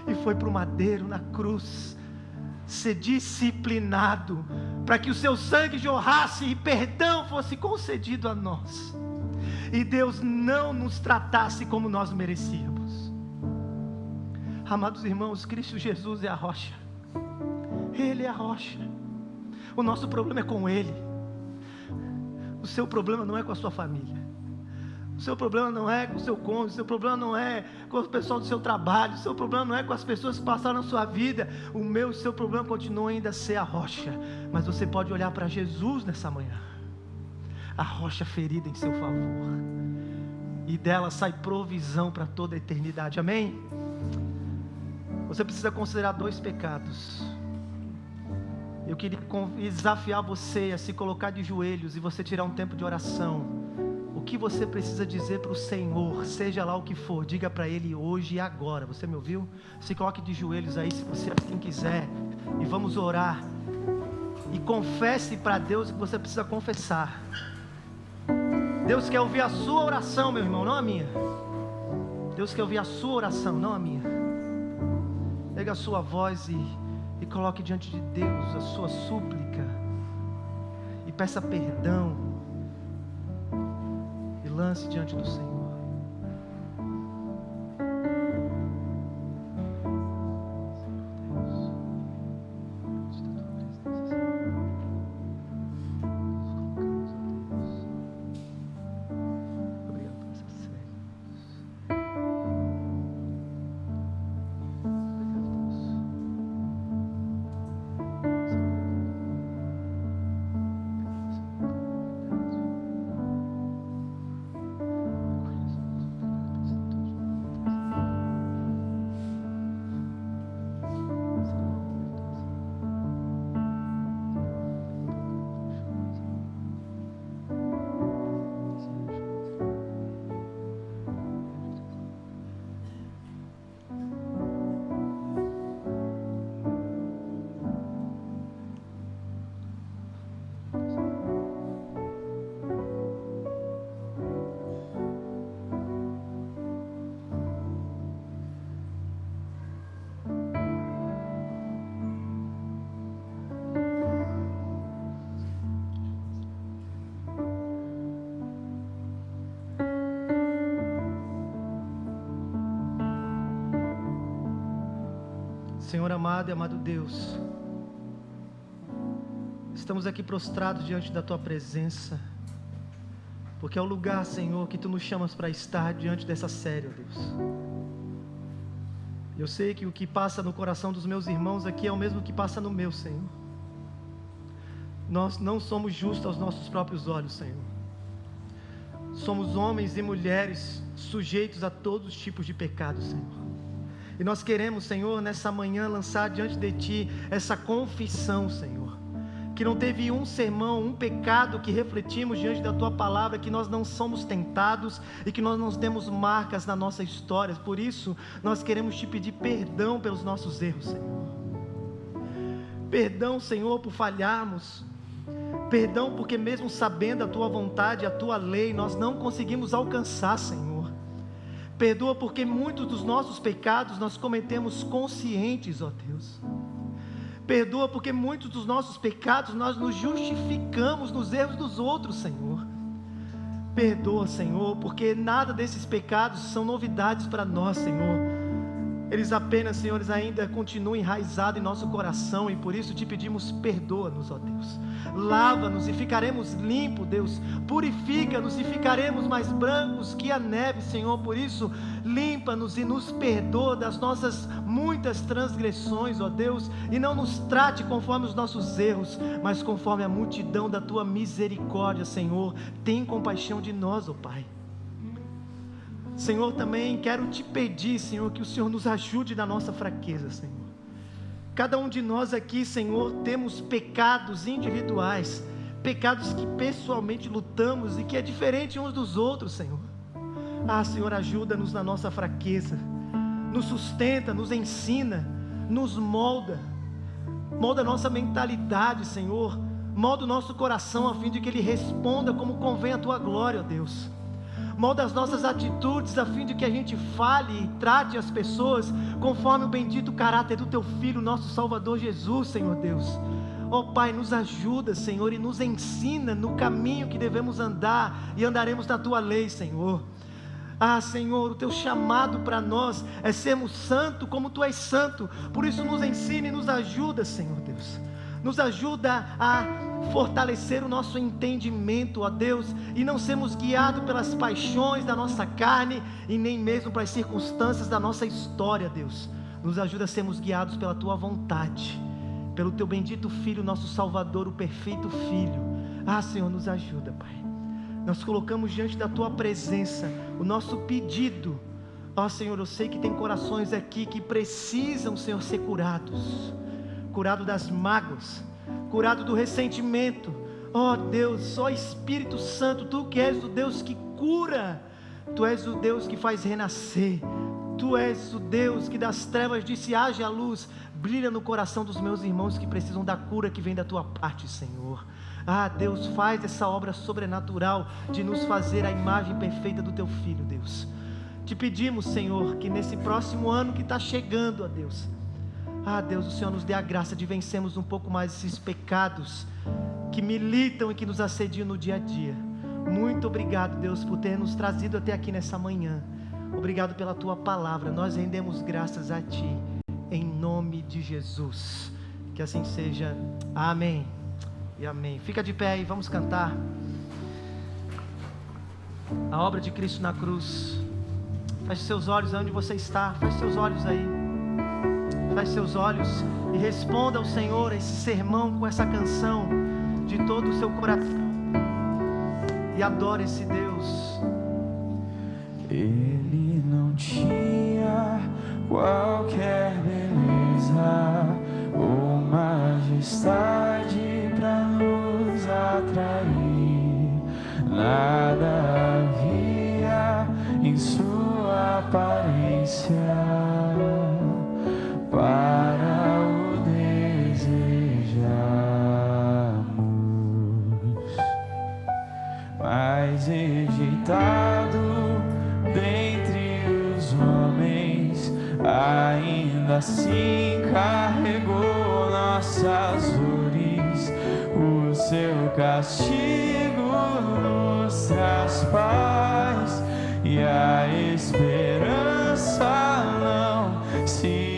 E foi para o madeiro, na cruz, ser disciplinado, para que o seu sangue jorrasse e perdão fosse concedido a nós. E Deus não nos tratasse como nós merecíamos. Amados irmãos, Cristo Jesus é a rocha. Ele é a rocha. O nosso problema é com Ele. O seu problema não é com a sua família. O seu problema não é com o seu cônjuge. O seu problema não é com o pessoal do seu trabalho. O seu problema não é com as pessoas que passaram na sua vida. O seu problema continua ainda a ser a rocha. Mas você pode olhar para Jesus nessa manhã. A rocha ferida em seu favor. E dela sai provisão para toda a eternidade. Amém? Você precisa considerar 2 pecados. Eu queria desafiar você a se colocar de joelhos e você tirar um tempo de oração. O que você precisa dizer para o Senhor, seja lá o que for, diga para Ele hoje e agora. Você me ouviu? Se coloque de joelhos aí, se você assim quiser, e vamos orar. E confesse para Deus o que você precisa confessar. Deus quer ouvir a sua oração, meu irmão, não a minha. Deus quer ouvir a sua oração, não a minha. Pega a sua voz e coloque diante de Deus a sua súplica. E peça perdão. E lance diante do Senhor. Senhor amado e amado Deus, estamos aqui prostrados diante da Tua presença, porque é o lugar, Senhor, que Tu nos chamas para estar diante dessa série, ó Deus. Eu sei que o que passa no coração dos meus irmãos aqui é o mesmo que passa no meu, Senhor. Nós não somos justos aos nossos próprios olhos, Senhor. Somos homens e mulheres sujeitos a todos os tipos de pecados, Senhor. E nós queremos, Senhor, nessa manhã lançar diante de Ti essa confissão, Senhor, que não teve um sermão, um pecado que refletimos diante da Tua palavra, que nós não somos tentados e que nós não temos marcas na nossa história. Por isso, nós queremos Te pedir perdão pelos nossos erros, Senhor. Perdão, Senhor, por falharmos. Perdão porque mesmo sabendo a Tua vontade, a Tua lei, nós não conseguimos alcançar, Senhor. Perdoa porque muitos dos nossos pecados nós cometemos conscientes, ó Deus. Perdoa porque muitos dos nossos pecados nós nos justificamos nos erros dos outros, Senhor. Perdoa, Senhor, porque nada desses pecados são novidades para nós, Senhor. Eles apenas, Senhor, ainda continuam enraizados em nosso coração, e por isso Te pedimos, perdoa-nos, ó Deus. Lava-nos e ficaremos limpos, Deus. Purifica-nos e ficaremos mais brancos que a neve, Senhor. Por isso, limpa-nos e nos perdoa das nossas muitas transgressões, ó Deus. E não nos trate conforme os nossos erros, mas conforme a multidão da Tua misericórdia, Senhor. Tem compaixão de nós, ó Pai. Senhor, também quero Te pedir, Senhor, que o Senhor nos ajude na nossa fraqueza, Senhor. Cada um de nós aqui, Senhor, temos pecados individuais, pecados que pessoalmente lutamos e que é diferente uns dos outros, Senhor. Senhor, ajuda-nos na nossa fraqueza, nos sustenta, nos ensina, nos molda a nossa mentalidade, Senhor, molda o nosso coração a fim de que ele responda como convém a Tua glória, ó Deus. molda as nossas atitudes, a fim de que a gente fale e trate as pessoas conforme o bendito caráter do Teu Filho, nosso Salvador Jesus, Senhor Deus. Ó Pai, nos ajuda, Senhor, e nos ensina no caminho que devemos andar, e andaremos na Tua lei, Senhor. Senhor, o Teu chamado para nós é sermos santos como Tu és santo. Por isso nos ensina e nos ajuda, Senhor Deus. Nos ajuda a fortalecer o nosso entendimento, ó Deus, e não sermos guiados pelas paixões da nossa carne, e nem mesmo pelas circunstâncias da nossa história, Deus. Nos ajuda a sermos guiados pela Tua vontade, pelo Teu bendito Filho, nosso Salvador, o perfeito Filho. Senhor, nos ajuda, Pai. Nós colocamos diante da Tua presença o nosso pedido. Senhor, eu sei que tem corações aqui que precisam, Senhor, ser curados. Curado das mágoas, curado do ressentimento. Deus, Espírito Santo, Tu que és o Deus que cura, Tu és o Deus que faz renascer, Tu és o Deus que das trevas disse haja a luz. Brilha no coração dos meus irmãos que precisam da cura que vem da Tua parte, Senhor. Deus, faz essa obra sobrenatural de nos fazer a imagem perfeita do Teu Filho, Deus. Te pedimos, Senhor, que nesse próximo ano que está chegando, Deus, Deus, o Senhor nos dê a graça de vencermos um pouco mais esses pecados que militam e que nos assediam no dia a dia. Muito obrigado, Deus, por ter nos trazido até aqui nessa manhã. Obrigado pela Tua palavra. Nós rendemos graças a Ti, em nome de Jesus. Que assim seja. Amém e amém. Fica de pé e vamos cantar a obra de Cristo na cruz. Feche seus olhos onde você está. Feche seus olhos aí. Feche seus olhos e responda ao Senhor esse sermão com essa canção de todo o seu coração. E adore esse Deus. Ele não tinha qualquer beleza ou majestade para nos atrair. Nada havia em sua aparência para o desejarmos, mas rejeitado dentre os homens, ainda assim carregou nossas dores. O seu castigo nos traz paz, e a esperança não se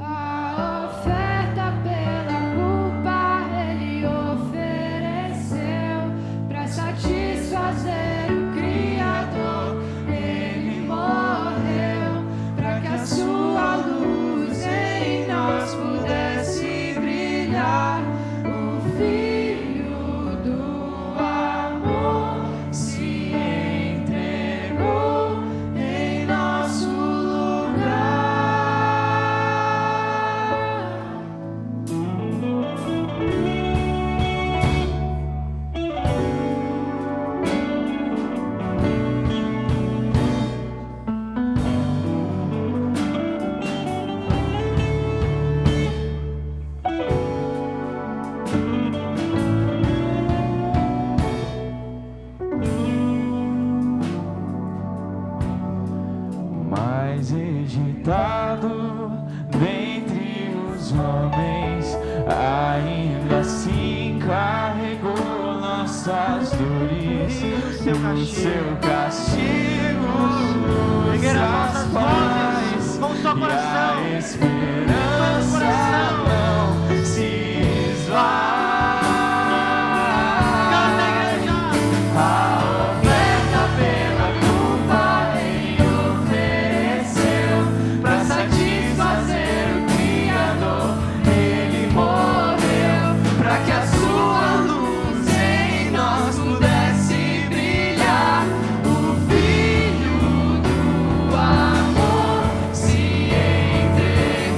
a oferta pela culpa Ele ofereceu para satisfazer o Criador. Ele morreu para que a sua luz em nós pudesse brilhar. O Filho do amor se entregou em nosso lugar. mais rejeitado dentre os homens, ainda assim carregou nossas dores. O seu castigo nos traz paz, com o seu coração, e a esperança não se esvai. Filho do amor se entregou.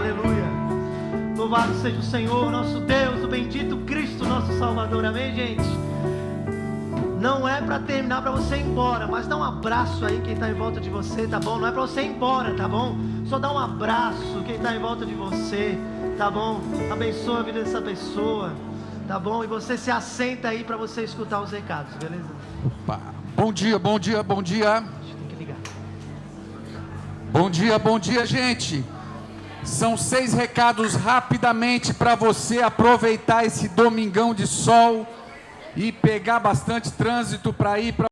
Aleluia. Louvado seja o Senhor, nosso Deus, o bendito Cristo, nosso Salvador. Amém, gente? Não é para terminar, para você ir embora, mas dá um abraço aí quem está em volta de você, tá bom? Não é para você ir embora, tá bom? Só dá um abraço quem está em volta de você, tá bom? Abençoa a vida dessa pessoa, tá bom? E você se assenta aí para você escutar os recados, beleza? Opa. Bom dia, bom dia, bom dia. Tem que ligar. Bom dia, gente. São 6 recados rapidamente para você aproveitar esse domingão de sol e pegar bastante trânsito para ir para